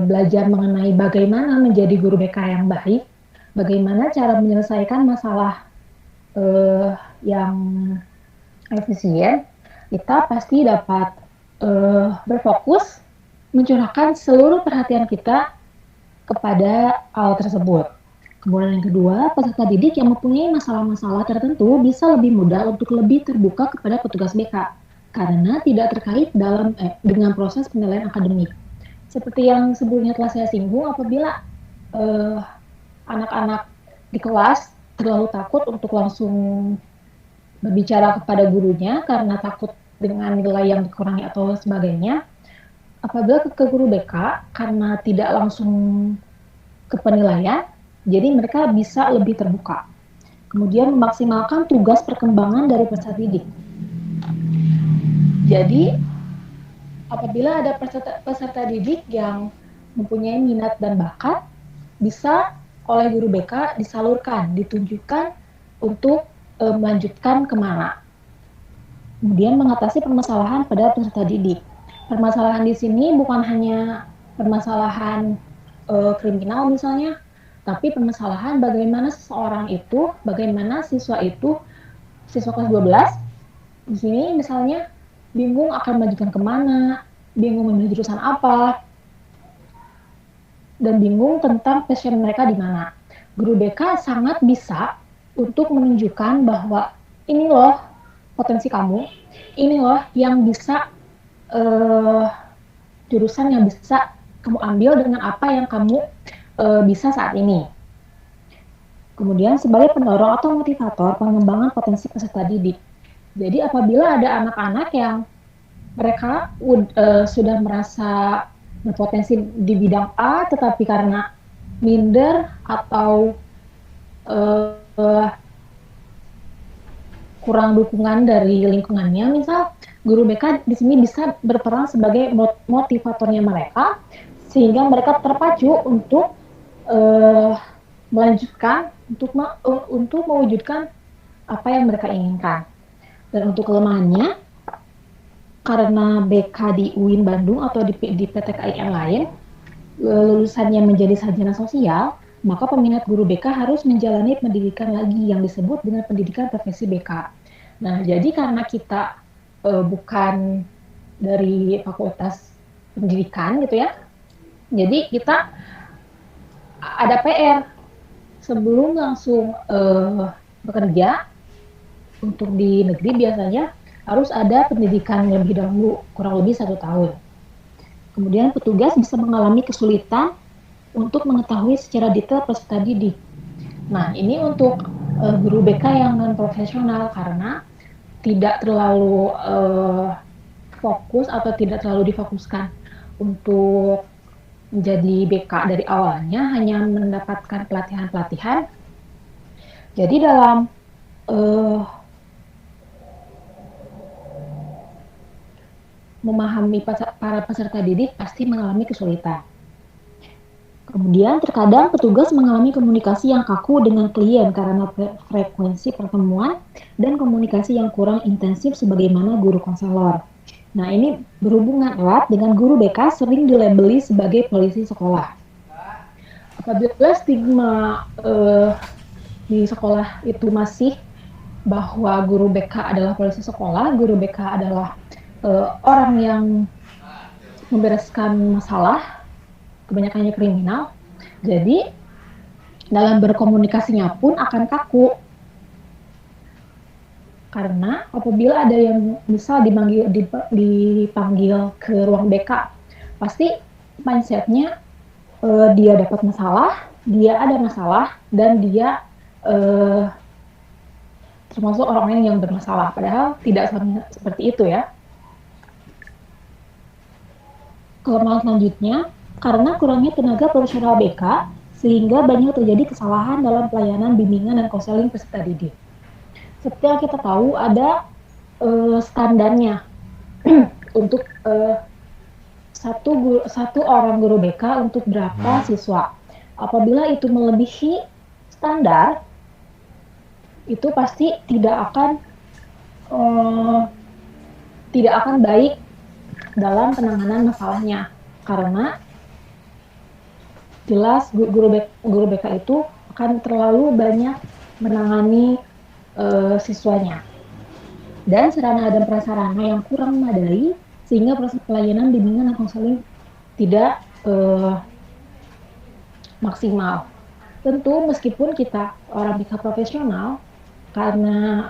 belajar mengenai bagaimana menjadi guru BK yang baik, bagaimana cara menyelesaikan masalah yang efisien, kita pasti dapat berfokus mencurahkan seluruh perhatian kita kepada hal tersebut. Kemudian yang kedua, peserta didik yang mempunyai masalah-masalah tertentu bisa lebih mudah untuk lebih terbuka kepada petugas BK karena tidak terkait dengan proses penilaian akademik. Seperti yang sebelumnya telah saya singgung, apabila anak-anak di kelas terlalu takut untuk langsung berbicara kepada gurunya karena takut dengan nilai yang dikurangi atau sebagainya, apabila ke guru BK karena tidak langsung ke penilaian, jadi mereka bisa lebih terbuka. Kemudian memaksimalkan tugas perkembangan dari peserta didik. Jadi apabila ada peserta didik yang mempunyai minat dan bakat, bisa oleh guru BK disalurkan, ditunjukkan untuk melanjutkan kemana. Kemudian mengatasi permasalahan pada peserta didik. Permasalahan di sini bukan hanya permasalahan kriminal misalnya, tapi permasalahan bagaimana seseorang itu, bagaimana siswa kelas 12, di sini misalnya bingung akan melanjutkan kemana, bingung memilih jurusan apa, dan bingung tentang passion mereka di mana. Guru BK sangat bisa untuk menunjukkan bahwa ini loh potensi kamu, ini loh yang bisa jurusan yang bisa kamu ambil dengan apa yang kamu bisa saat ini. Kemudian sebagai pendorong atau motivator pengembangan potensi peserta didik. Jadi apabila ada anak-anak yang mereka sudah merasa berpotensi di bidang A, tetapi karena minder atau kurang dukungan dari lingkungannya, misal guru BK di sini bisa berperan sebagai motivatornya mereka, sehingga mereka terpacu untuk melanjutkan, untuk mewujudkan apa yang mereka inginkan. Dan untuk kelemahannya, karena BK di UIN Bandung atau di PTKI yang lain, lulusannya menjadi sarjana sosial, maka peminat guru BK harus menjalani pendidikan lagi yang disebut dengan pendidikan profesi BK. Nah, jadi karena kita bukan dari fakultas pendidikan gitu ya, jadi kita ada PR sebelum langsung bekerja untuk di negeri biasanya harus ada pendidikan lebih dahulu, kurang lebih 1 tahun. Kemudian petugas bisa mengalami kesulitan untuk mengetahui secara detail peserta didik. Nah, ini untuk guru BK yang non-profesional karena tidak terlalu fokus atau tidak terlalu difokuskan untuk menjadi BK dari awalnya, hanya mendapatkan pelatihan-pelatihan. Jadi dalam memahami para peserta didik pasti mengalami kesulitan. Kemudian terkadang petugas mengalami komunikasi yang kaku dengan klien karena frekuensi pertemuan dan komunikasi yang kurang intensif sebagaimana guru konselor. Nah, ini berhubungan erat dengan guru BK sering dilabeli sebagai polisi sekolah. Apabila stigma di sekolah itu masih bahwa guru BK adalah polisi sekolah, guru BK adalah orang yang membereskan masalah, kebanyakannya kriminal, jadi dalam berkomunikasinya pun akan kaku. Karena apabila ada yang misal dipanggil ke ruang BK, pasti mindsetnya dia dapat masalah, dia ada masalah, dan dia termasuk orang lain yang bermasalah. Padahal tidak seperti itu ya. Kelemahan selanjutnya, karena kurangnya tenaga profesional BK, sehingga banyak terjadi kesalahan dalam pelayanan bimbingan dan konseling peserta didik. Seperti yang kita tahu, ada standarnya untuk satu orang guru BK untuk berapa siswa. Apabila itu melebihi standar, itu pasti tidak akan baik dalam penanganan masalahnya, karena jelas guru BK itu akan terlalu banyak menangani siswanya. dan sarana dan prasarana yang kurang memadai sehingga proses pelayanan bimbingan dan konseling tidak maksimal. Tentu meskipun kita orang BK profesional, karena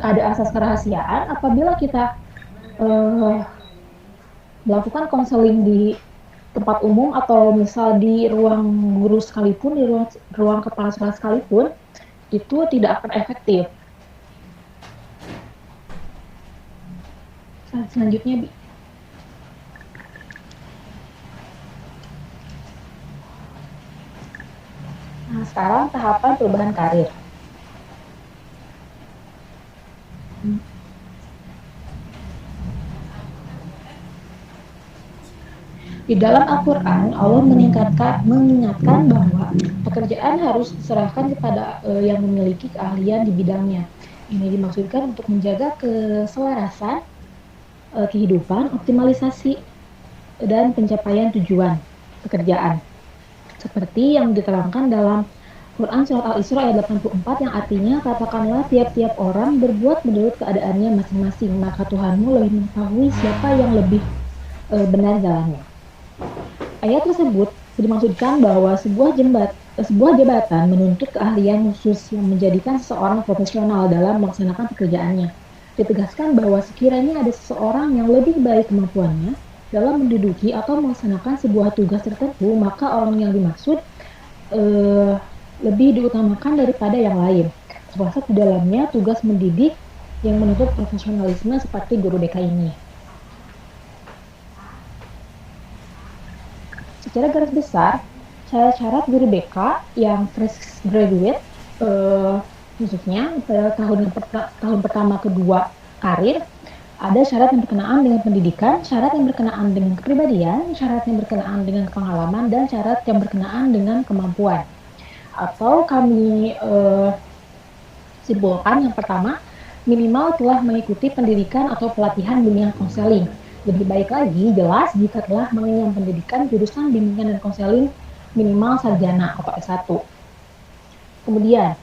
ada asas kerahasiaan, apabila kita melakukan konseling di tempat umum atau misal di ruang guru sekalipun, di ruang kepala sekolah sekalipun, itu tidak akan efektif. Selanjutnya, Bi. Nah, sekarang tahapan perubahan karir. Di dalam Al-Quran, Allah mengingatkan bahwa pekerjaan harus diserahkan kepada yang memiliki keahlian di bidangnya. Ini dimaksudkan untuk menjaga keselarasan kehidupan, optimalisasi, dan pencapaian tujuan pekerjaan. Seperti yang diterangkan dalam Quran Surat Al-Isra ayat 84 yang artinya, katakanlah tiap-tiap orang berbuat menurut keadaannya masing-masing, maka Tuhanmu lebih mengetahui siapa yang lebih benar jalannya. Ayat tersebut dimaksudkan bahwa sebuah jabatan menuntut keahlian khusus yang menjadikan seseorang profesional dalam melaksanakan pekerjaannya. Ditegaskan bahwa sekiranya ada seseorang yang lebih baik kemampuannya dalam menduduki atau melaksanakan sebuah tugas tertentu, maka orang yang dimaksud lebih diutamakan daripada yang lain, termasuk di dalamnya tugas mendidik yang menuntut profesionalisme seperti guru BK ini. Secara garis besar, syarat-syarat guru BK yang fresh graduate, khususnya pada tahun pertama kedua karir, ada syarat yang berkenaan dengan pendidikan, syarat yang berkenaan dengan kepribadian, syarat yang berkenaan dengan pengalaman, dan syarat yang berkenaan dengan kemampuan. Atau kami simpulkan yang pertama, minimal telah mengikuti pendidikan atau pelatihan bimbingan konseling. Lebih baik lagi, jelas jika telah mengenyam pendidikan jurusan bimbingan dan konseling minimal sarjana atau S1. Kemudian,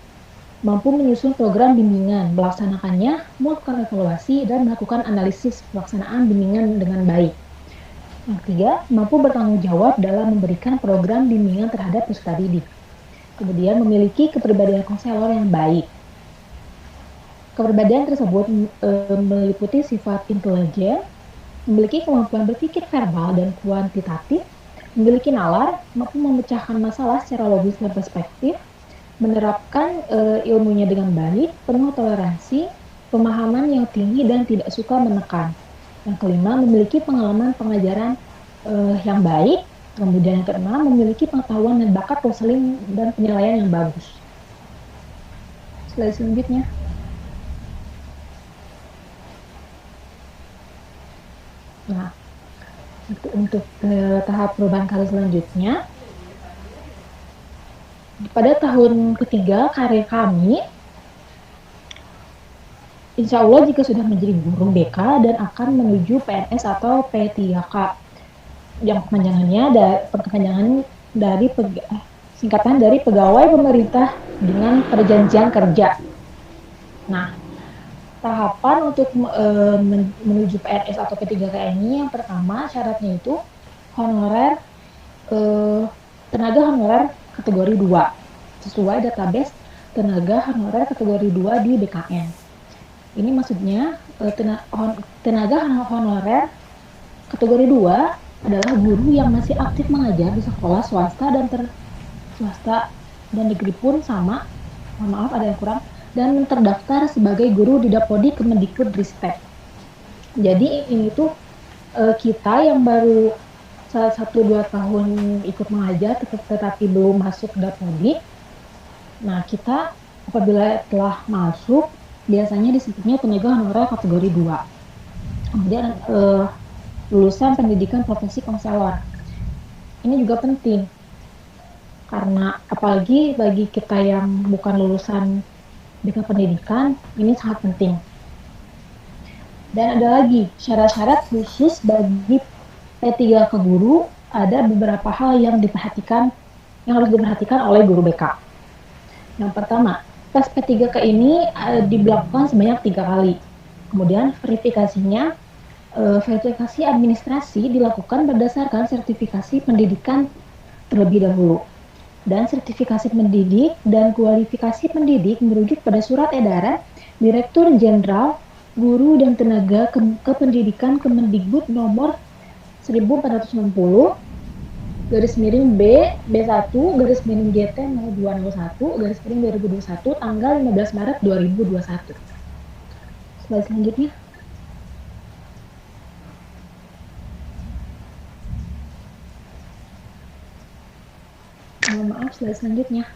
mampu menyusun program bimbingan, melaksanakannya, melakukan evaluasi, dan melakukan analisis pelaksanaan bimbingan dengan baik. Yang ketiga, mampu bertanggung jawab dalam memberikan program bimbingan terhadap peserta didik. Kemudian, memiliki kepribadian konselor yang baik. Kepribadian tersebut meliputi sifat intelijen, memiliki kemampuan berpikir verbal dan kuantitatif, memiliki nalar, mampu memecahkan masalah secara logis dan perspektif, menerapkan ilmunya dengan baik, penuh toleransi, pemahaman yang tinggi dan tidak suka menekan. Yang kelima, memiliki pengalaman pengajaran yang baik. Kemudian yang keenam, memiliki pengetahuan dan bakat konseling dan penilaian yang bagus. Slide selanjutnya. Nah, untuk tahap perubahan karir selanjutnya, pada tahun ketiga karir kami, insya Allah jika sudah menjadi guru BK dan akan menuju PNS atau P3K, yang kepanjangan dari singkatan dari pegawai pemerintah dengan perjanjian kerja. Nah, tahapan untuk menuju PNS atau P3K ini, yang pertama syaratnya itu honorer, tenaga honorer kategori 2 sesuai database tenaga honorer kategori 2 di BKN. Ini maksudnya tenaga honorer kategori 2 adalah guru yang masih aktif mengajar di sekolah swasta dan negeri pun sama, mohon maaf ada yang kurang, dan terdaftar sebagai guru di Dapodi Kemendikbudristek. Jadi ini tuh kita yang baru 1-2 tahun ikut mengajar tetapi belum masuk Dapodi. Nah, kita apabila telah masuk biasanya disebutnya tenaga honorer kategori 2. Kemudian lulusan pendidikan profesi konselor. Ini juga penting karena apalagi bagi kita yang bukan lulusan BK pendidikan, ini sangat penting. Dan ada lagi syarat-syarat khusus bagi P3K guru, ada beberapa hal yang harus diperhatikan oleh guru BK. Yang pertama, tes P3K ini diberlakukan sebanyak 3 kali. Kemudian verifikasi administrasi dilakukan berdasarkan sertifikasi pendidikan terlebih dahulu. Dan sertifikasi pendidik dan kualifikasi pendidik merujuk pada surat edaran Direktur Jenderal Guru dan Tenaga Kependidikan Kemendikbud nomor 1460 garis miring B1 garis miring GT 0201 garis miring 2021 tanggal 15 Maret 2021. Slide selanjutnya. Mohon maaf, slide selanjutnya.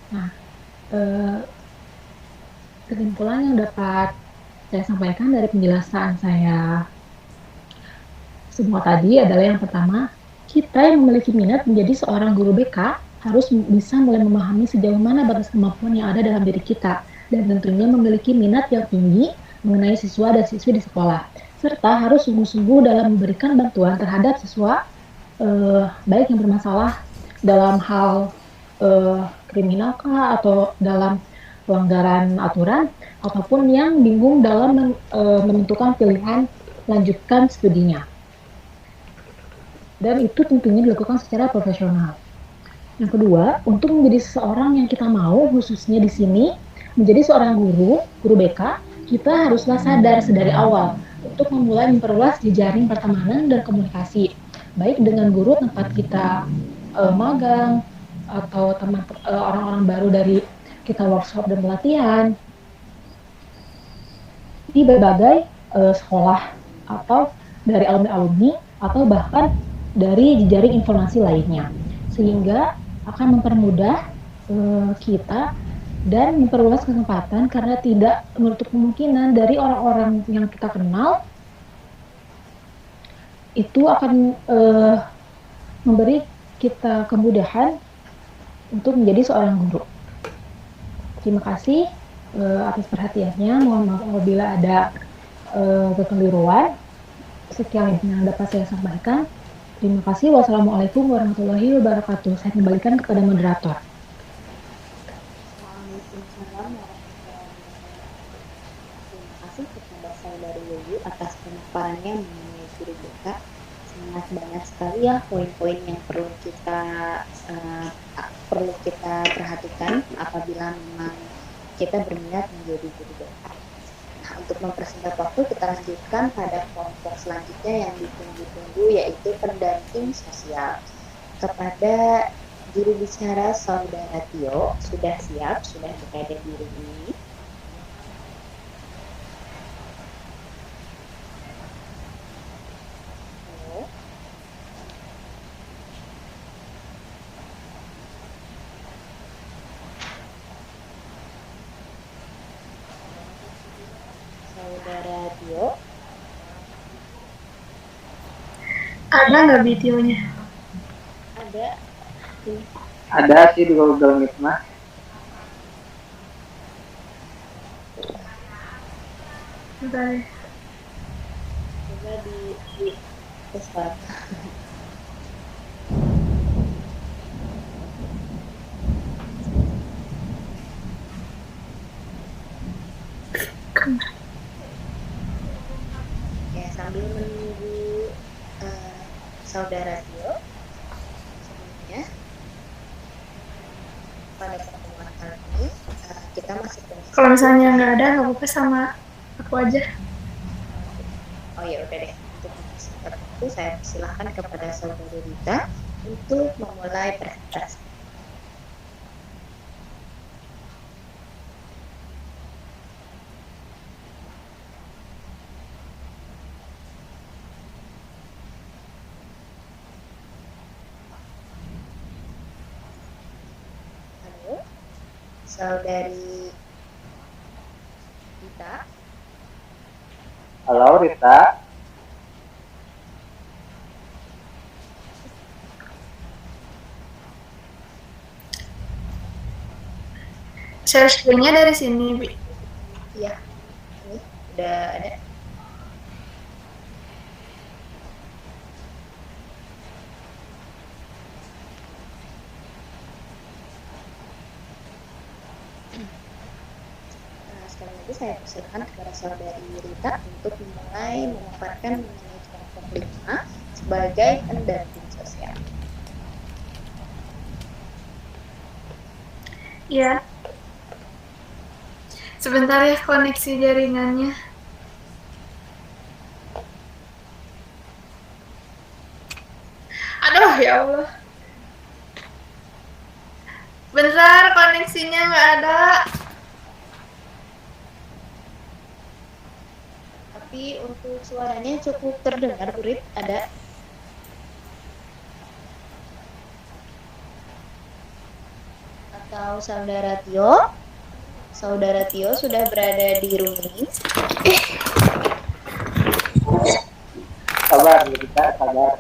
Nah, kesimpulan yang dapat saya sampaikan dari penjelasan saya semua tadi adalah yang pertama, kita yang memiliki minat menjadi seorang guru BK harus bisa mulai memahami sejauh mana batas kemampuan yang ada dalam diri kita dan tentunya memiliki minat yang tinggi mengenai siswa dan siswi di sekolah, serta harus sungguh-sungguh dalam memberikan bantuan terhadap siswa baik yang bermasalah dalam hal kriminal kah atau dalam pelanggaran aturan ataupun yang bingung dalam menentukan pilihan lanjutkan studinya. Dan itu tentunya dilakukan secara profesional. Yang kedua, untuk menjadi seseorang yang kita mau, khususnya di sini, menjadi seorang guru BK, kita haruslah sadar sedari awal untuk memulai memperluas jejaring pertemanan dan komunikasi, baik dengan guru tempat kita magang, atau orang-orang baru dari kita workshop dan pelatihan, di berbagai sekolah, atau dari alumni-alumni, atau bahkan dari jejaring informasi lainnya, sehingga akan mempermudah kita dan memperluas kesempatan karena tidak menutup kemungkinan dari orang-orang yang kita kenal itu akan memberi kita kemudahan untuk menjadi seorang guru. Terima kasih atas perhatiannya. Mohon maaf apabila ada kekeliruan. Sekian yang dapat saya sampaikan. Terima kasih. Wassalamualaikum warahmatullahi wabarakatuh. Saya kembalikan kepada moderator.
Waalaikumsalam warahmatullahi wabarakatuh. Terima kasih kepada saudari Yoyu atas pemaparannya mengenai guru BK. Sangat banyak sekali ya poin-poin yang perlu kita perhatikan apabila memang kita berminat menjadi guru BK. Nah, untuk mempersingkat waktu, kita lanjutkan pada kelompok selanjutnya yang ditunggu-tunggu, yaitu pendamping sosial. Kepada juru bicara saudara Tio, sudah siap, sudah berada di ini. Saudara Tio,
Ada nggak videonya?
Ada sih di Google Meet mah.
Bentar ya.
coba di start. Ya, sambil menunggu saudara Tio, sebelumnya pada pertemuan kali ini kita masih
Kalau misalnya nggak ada, nggak apa-apa, sama aku aja.
Oh ya udah deh, untuk mempersingkat itu saya persilahkan kepada saudari Rita untuk memulai presentasi. Halo, saudari Rita.
Halo Rita.
Share screen-nya dari sini, Bi.
Iya, ini udah ada. nanti saya persilakan kepada saudari Rita untuk memulai memaparkan mengenai kelompok 5 sebagai pendamping sosial.
Ya, sebentar ya koneksi jaringannya. Aduh, ya Allah. Bentar, koneksinya nggak ada.
Tapi untuk suaranya cukup terdengar, Bu Rit, ada. Atau Saudara Tio sudah berada di room ini.
Sabar, kita sabar.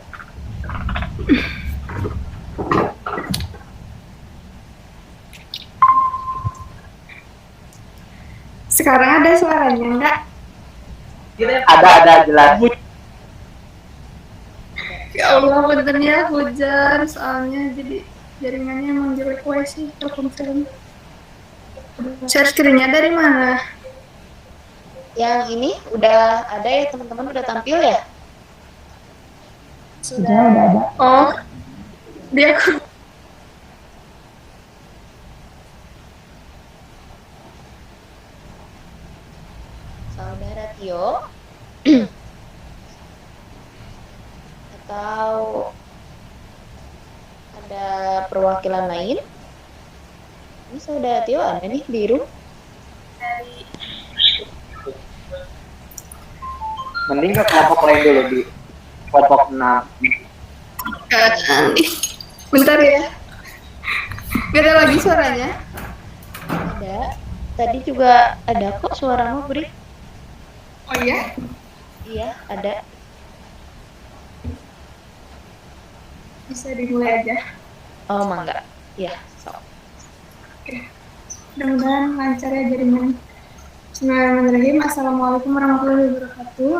Sekarang ada suaranya enggak?
Ada jelas.
Ya Allah, benarnya hujan soalnya jadi jaringannya emang jelek sih Telkomsel. Share screen-nya dari mana?
Yang ini udah ada ya teman-teman, udah tampil ya?
Sudah ada.
Oh, dia
Saudara Tio atau ada perwakilan lain? Ini Saudara Tio ada nih di room.
Mending ke kelompok lain dulu di kelompok 6.
bentar ya. Gak ada lagi suaranya?
Ada. Tadi juga ada kok suaramu, Bri.
Oh iya?
Iya, ada.
Bisa dimulai aja.
Oh, mangga. Iya, so.
Oke. Mudah-mudahan lancar ya jaringan. Bismillahirrahmanirrahim. Assalamualaikum warahmatullahi wabarakatuh.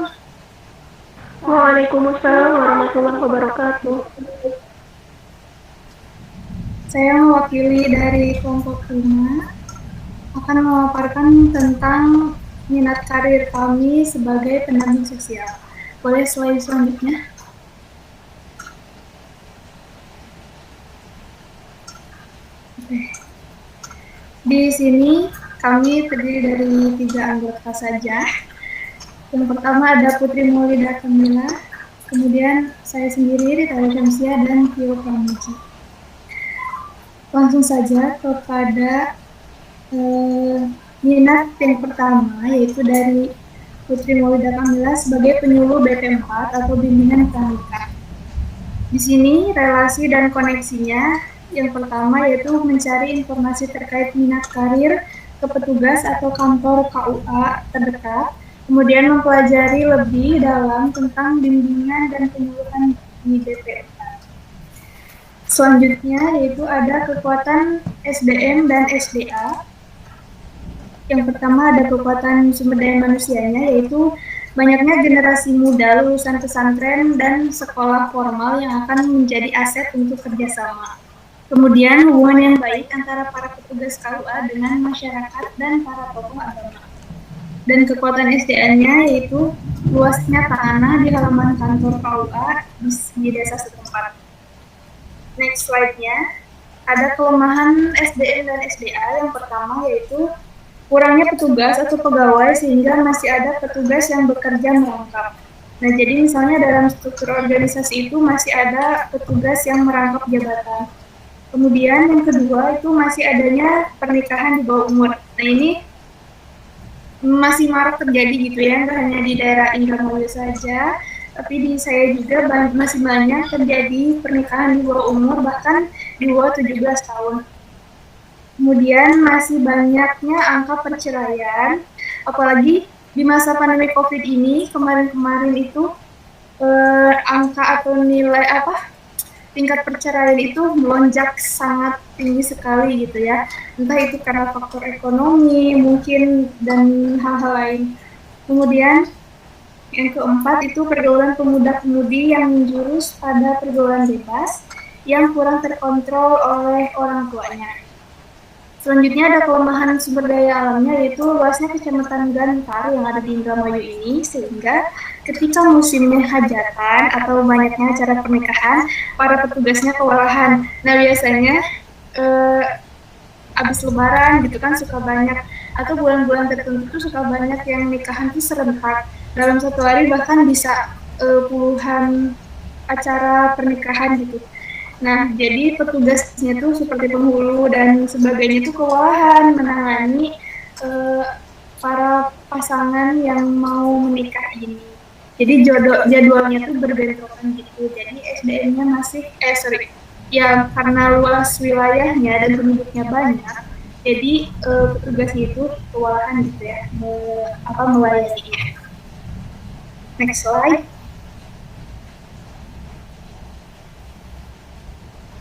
Waalaikumsalam warahmatullahi wabarakatuh.
Saya mewakili dari kelompok 5 akan memaparkan tentang minat karir kami sebagai pendamping sosial. Boleh slide selanjutnya? Oke. Di sini kami terdiri dari 3 anggota saja. Yang pertama ada Putri Maulida Kamila, kemudian saya sendiri Rita Syamsia dan Tio Pramuji. Langsung saja kepada minat yang pertama, yaitu dari Putri Maulida Kamila sebagai penyuluh BP4 atau bimbingan pramuka. Di sini relasi dan koneksinya yang pertama yaitu mencari informasi terkait minat karir ke petugas atau kantor KUA terdekat, kemudian mempelajari lebih dalam tentang bimbingan dan penyuluhan di BP4. Selanjutnya yaitu ada kekuatan SDM dan SDA. Yang pertama ada kekuatan sumber daya manusianya, yaitu banyaknya generasi muda lulusan pesantren dan sekolah formal yang akan menjadi aset untuk kerjasama. Kemudian hubungan yang baik antara para petugas KUA dengan masyarakat dan para tokoh agama. Dan kekuatan SDA-nya yaitu luasnya tanah di halaman kantor KUA di desa setempat. Next slide-nya, ada kelemahan SDM dan SDA. Yang pertama yaitu kurangnya petugas atau pegawai sehingga masih ada petugas yang bekerja merangkap. Nah, jadi misalnya dalam struktur organisasi itu masih ada petugas yang merangkap jabatan. Kemudian yang kedua itu masih adanya pernikahan di bawah umur. Nah, ini masih marak terjadi gitu ya, nggak hanya di daerah Indramayu saja, tapi di saya juga masih banyak terjadi pernikahan di bawah umur, bahkan di bawah 17 tahun. Kemudian masih banyaknya angka perceraian, apalagi di masa pandemi COVID ini, kemarin-kemarin itu angka atau nilai tingkat perceraian itu melonjak sangat tinggi sekali gitu ya. Entah itu karena faktor ekonomi mungkin dan hal-hal lain. Kemudian yang keempat itu pergaulan pemuda-pemudi yang menjurus pada pergaulan bebas yang kurang terkontrol oleh orang tuanya. Selanjutnya ada kelemahan sumber daya alamnya, yaitu luasnya Kecamatan Gantar yang ada di Indramayu ini, sehingga ketika musimnya hajatan atau banyaknya acara pernikahan, para petugasnya kewalahan. Nah, biasanya abis lebaran gitu kan suka banyak, atau bulan-bulan tertentu tuh suka banyak yang nikahan tuh serentak. Dalam satu hari bahkan bisa puluhan acara pernikahan gitu. Nah, jadi petugasnya tuh seperti penghulu dan sebagainya itu kewalahan menangani para pasangan yang mau menikah ini. Jadi jadwalnya tuh berbentrokan gitu. Jadi SDM-nya masih, ya karena luas wilayahnya dan penduduknya banyak, jadi petugasnya itu kewalahan gitu ya, melayani. Next slide.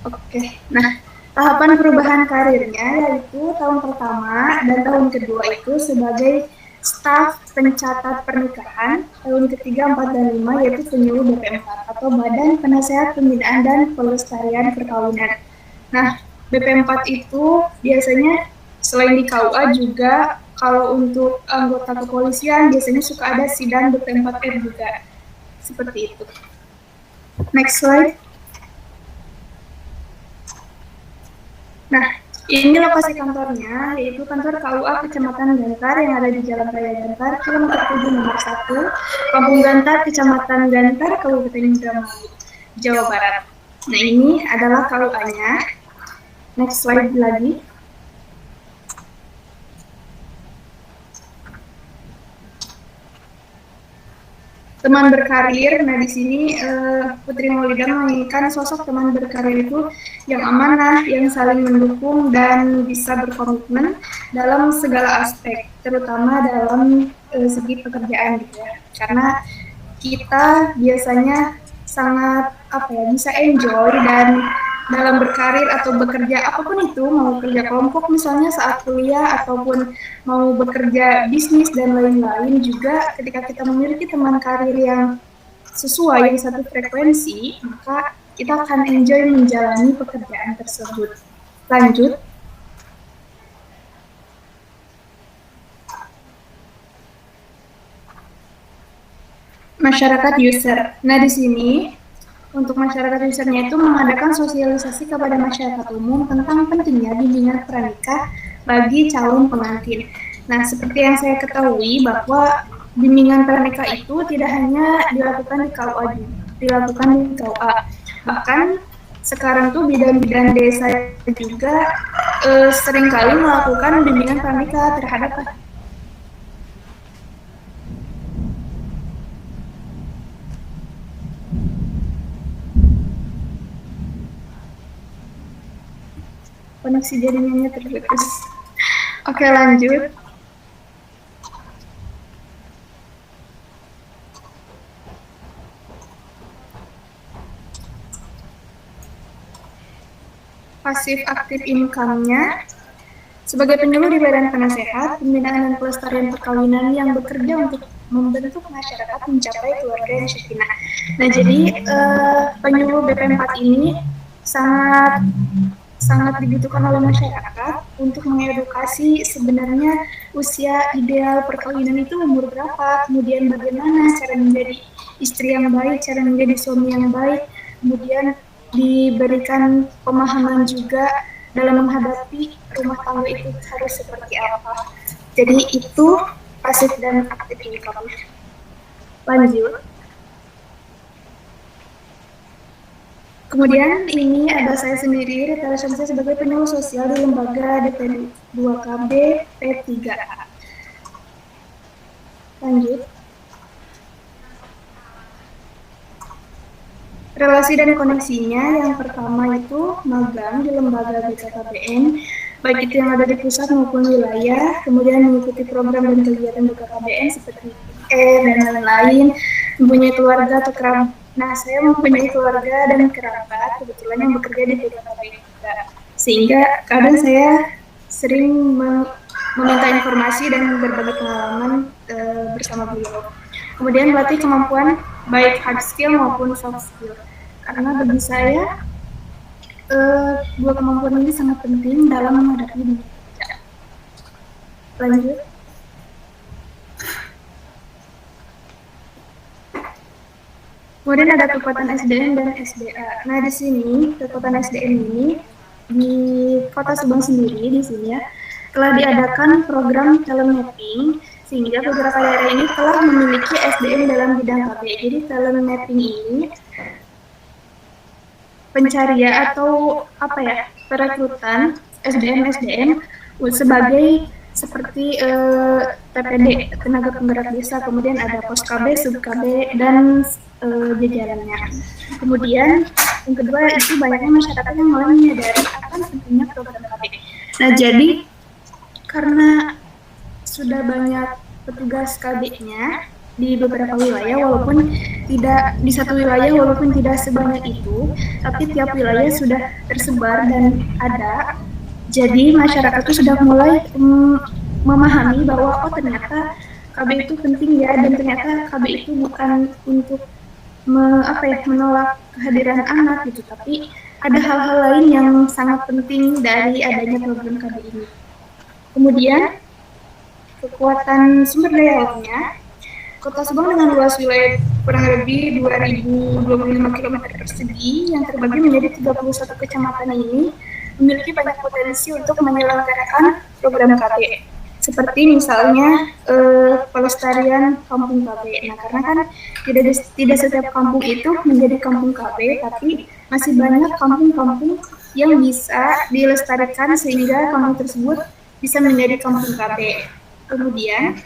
Oke, nah tahapan perubahan karirnya yaitu tahun pertama dan tahun kedua itu sebagai staf pencatat pernikahan, tahun ketiga, 4, dan 5 yaitu penyuluh BP4 atau Badan Penasehat Pembinaan dan Pelestarian Perkawinan. Nah, BP4 itu biasanya selain di KUA juga kalau untuk anggota kepolisian biasanya suka ada sidang BP4R juga, seperti itu. Next slide. Nah, ini lokasi kantornya, yaitu kantor KUA Kecamatan Gantar yang ada di Jalan Raya Gantar, kilometer 7 nomor 1, Kampung Gantar, Kecamatan Gantar, Kabupaten Indramayu, Jawa Barat. Nah, ini adalah KUA-nya. Next slide lagi. Teman berkarir, nah di sini Putri Maulida menginginkan sosok teman berkarir itu yang amanah, yang saling mendukung dan bisa berkomitmen dalam segala aspek, terutama dalam segi pekerjaan gitu ya. Karena kita biasanya sangat bisa enjoy dan dalam berkarir atau bekerja apapun itu, mau kerja kelompok misalnya saat kuliah ataupun mau bekerja bisnis dan lain-lain, juga ketika kita memiliki teman karir yang sesuai, yang satu frekuensi, maka kita akan enjoy menjalani pekerjaan tersebut. Lanjut. Masyarakat user. Nah, di sini untuk masyarakat usernya itu mengadakan sosialisasi kepada masyarakat umum tentang pentingnya bimbingan pranikah bagi calon pengantin. Nah, seperti yang saya ketahui bahwa bimbingan pranikah itu tidak hanya dilakukan di KUA, dilakukan di KUA. Bahkan sekarang tuh bidan-bidan desa juga seringkali melakukan bimbingan pranikah terhadap koneksi jaringannya terputus. Oke, lanjut. Pasif aktif income-nya sebagai penyuluh di Badan Penasehat Pembinaan dan Pelestarian Perkawinan yang bekerja untuk membentuk masyarakat mencapai keluarga yang sakinah. Nah, jadi penyuluh BP4 ini sangat dibutuhkan oleh masyarakat untuk mengedukasi sebenarnya usia ideal perkawinan itu umur berapa, kemudian bagaimana cara menjadi istri yang baik, cara menjadi suami yang baik, kemudian diberikan pemahaman juga dalam menghadapi rumah tangga itu harus seperti apa. Jadi itu pasif dan aktif income. Lanjut. Kemudian ini ada saya sendiri, Rita Rashamsia sebagai penyuluh sosial di lembaga DP 2KB P3A. Lanjut. Relasi dan koneksinya, yang pertama itu magang di lembaga BKKBN, baik itu yang ada di pusat maupun wilayah, kemudian mengikuti program dan kegiatan BKKBN seperti dan lain-lain, mempunyai keluarga atau kerabat. Nah, saya mempunyai keluarga dan kerabat kebetulan yang bekerja di BKKBN juga, sehingga kadang saya sering meminta informasi dan berbagi pengalaman bersama beliau. Kemudian melatih kemampuan baik hard skill maupun soft skill. Karena bagi saya dua kemampuan ini sangat penting dalam menghadapi dunia Lanjut. Kemudian ada kekuatan SDM dan SDA. Nah, di sini kekuatan SDM ini di Kota Subang sendiri di sini ya telah diadakan program talent mapping sehingga beberapa daerah ini telah memiliki SDM dalam bidang KB. Jadi talent mapping ini pencarian atau apa ya, perekrutan SDM sebagai seperti TPD, tenaga penggerak desa, kemudian ada pos KB, sub KB, dan jajarannya. Kemudian yang kedua itu banyaknya masyarakat yang mulai menyadari akan pentingnya program KB. Nah, jadi karena sudah banyak petugas KB-nya di beberapa wilayah, walaupun tidak di satu wilayah, walaupun tidak sebanyak itu, tapi tiap wilayah sudah tersebar dan ada. Jadi masyarakat itu sudah mulai memahami bahwa oh ternyata KB itu penting ya, dan ternyata KB itu bukan untuk menolak kehadiran anak gitu, tapi ada hal-hal lain yang sangat penting dari adanya program KB ini. Kemudian kekuatan sumber daya alamnya, Kota Subang dengan luas wilayah kurang lebih 2025 km persegi yang terbagi menjadi 31 kecamatan ini memiliki banyak potensi untuk menyelenggarakan program KB. Seperti misalnya pelestarian kampung KB. Nah, karena kan tidak setiap kampung itu menjadi kampung KB, tapi masih banyak kampung-kampung yang bisa dilestarikan sehingga kampung tersebut bisa menjadi kampung KB. Kemudian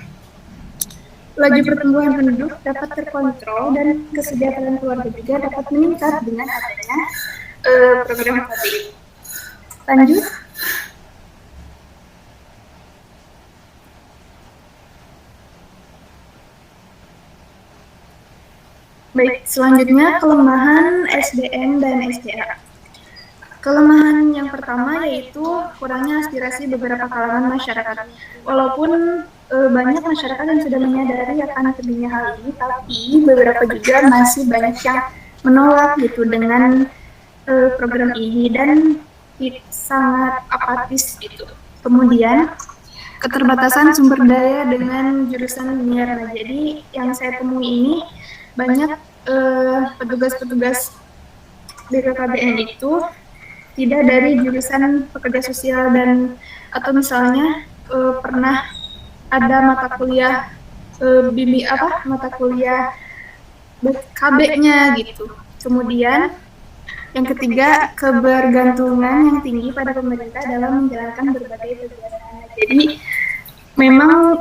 laju pertumbuhan penduduk dapat terkontrol dan kesejahteraan keluarga juga dapat meningkat dengan adanya program KB. Lanjut. Baik, selanjutnya kelemahan SDM dan SDA. Kelemahan yang pertama yaitu kurangnya aspirasi beberapa kalangan masyarakat. Walaupun banyak masyarakat yang sudah menyadari akan pentingnya hal ini, tapi beberapa juga masih banyak yang menolak gitu dengan program ini dan sangat apatis gitu. Kemudian keterbatasan sumber daya dengan jurusan linear. Nah, jadi yang saya temui ini banyak petugas-petugas BKKBN itu tidak dari jurusan pekerja sosial dan atau misalnya pernah ada mata kuliah mata kuliah KB-nya gitu. Kemudian yang ketiga, kebergantungan yang tinggi pada pemerintah dalam menjalankan berbagai kegiatan. Jadi memang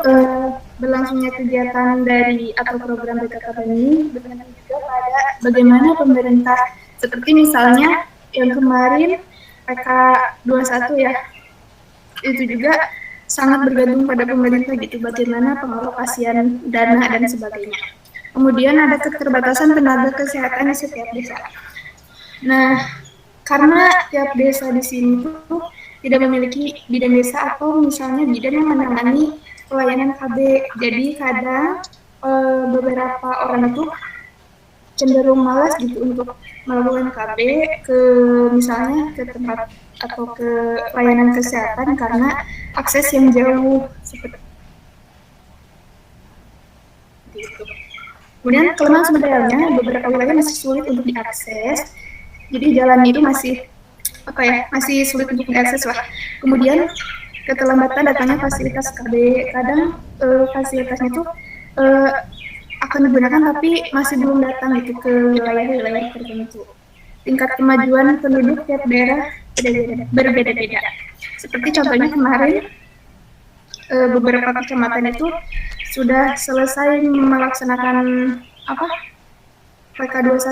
berlangsungnya kegiatan dari atau program BKKB ini bergantung juga pada bagaimana pemerintah, seperti misalnya yang kemarin PK21 ya, itu juga sangat bergantung pada pemerintah gitu, bagaimana pengalokasian dana dan sebagainya. Kemudian ada keterbatasan tenaga kesehatan di setiap desa. Nah, karena tiap desa di sini tuh tidak memiliki bidan desa atau misalnya bidan yang menangani pelayanan KB, jadi kadang beberapa orang itu cenderung malas gitu untuk melakukan KB misalnya ke tempat atau ke layanan kesehatan karena akses yang jauh seperti itu. Kemudian kelemahan sumber dayanya, beberapa wilayah masih sulit untuk diakses, jadi jalan itu masih sulit untuk diakses lah. Kemudian keterlambatan datangnya fasilitas KB, kadang fasilitasnya itu akan digunakan tapi masih belum datang gitu ke wilayah-wilayah tertentu. Tingkat kemajuan penduduk tiap daerah berbeda-beda. Seperti contohnya kemarin beberapa kecamatan itu sudah selesai melaksanakan PK21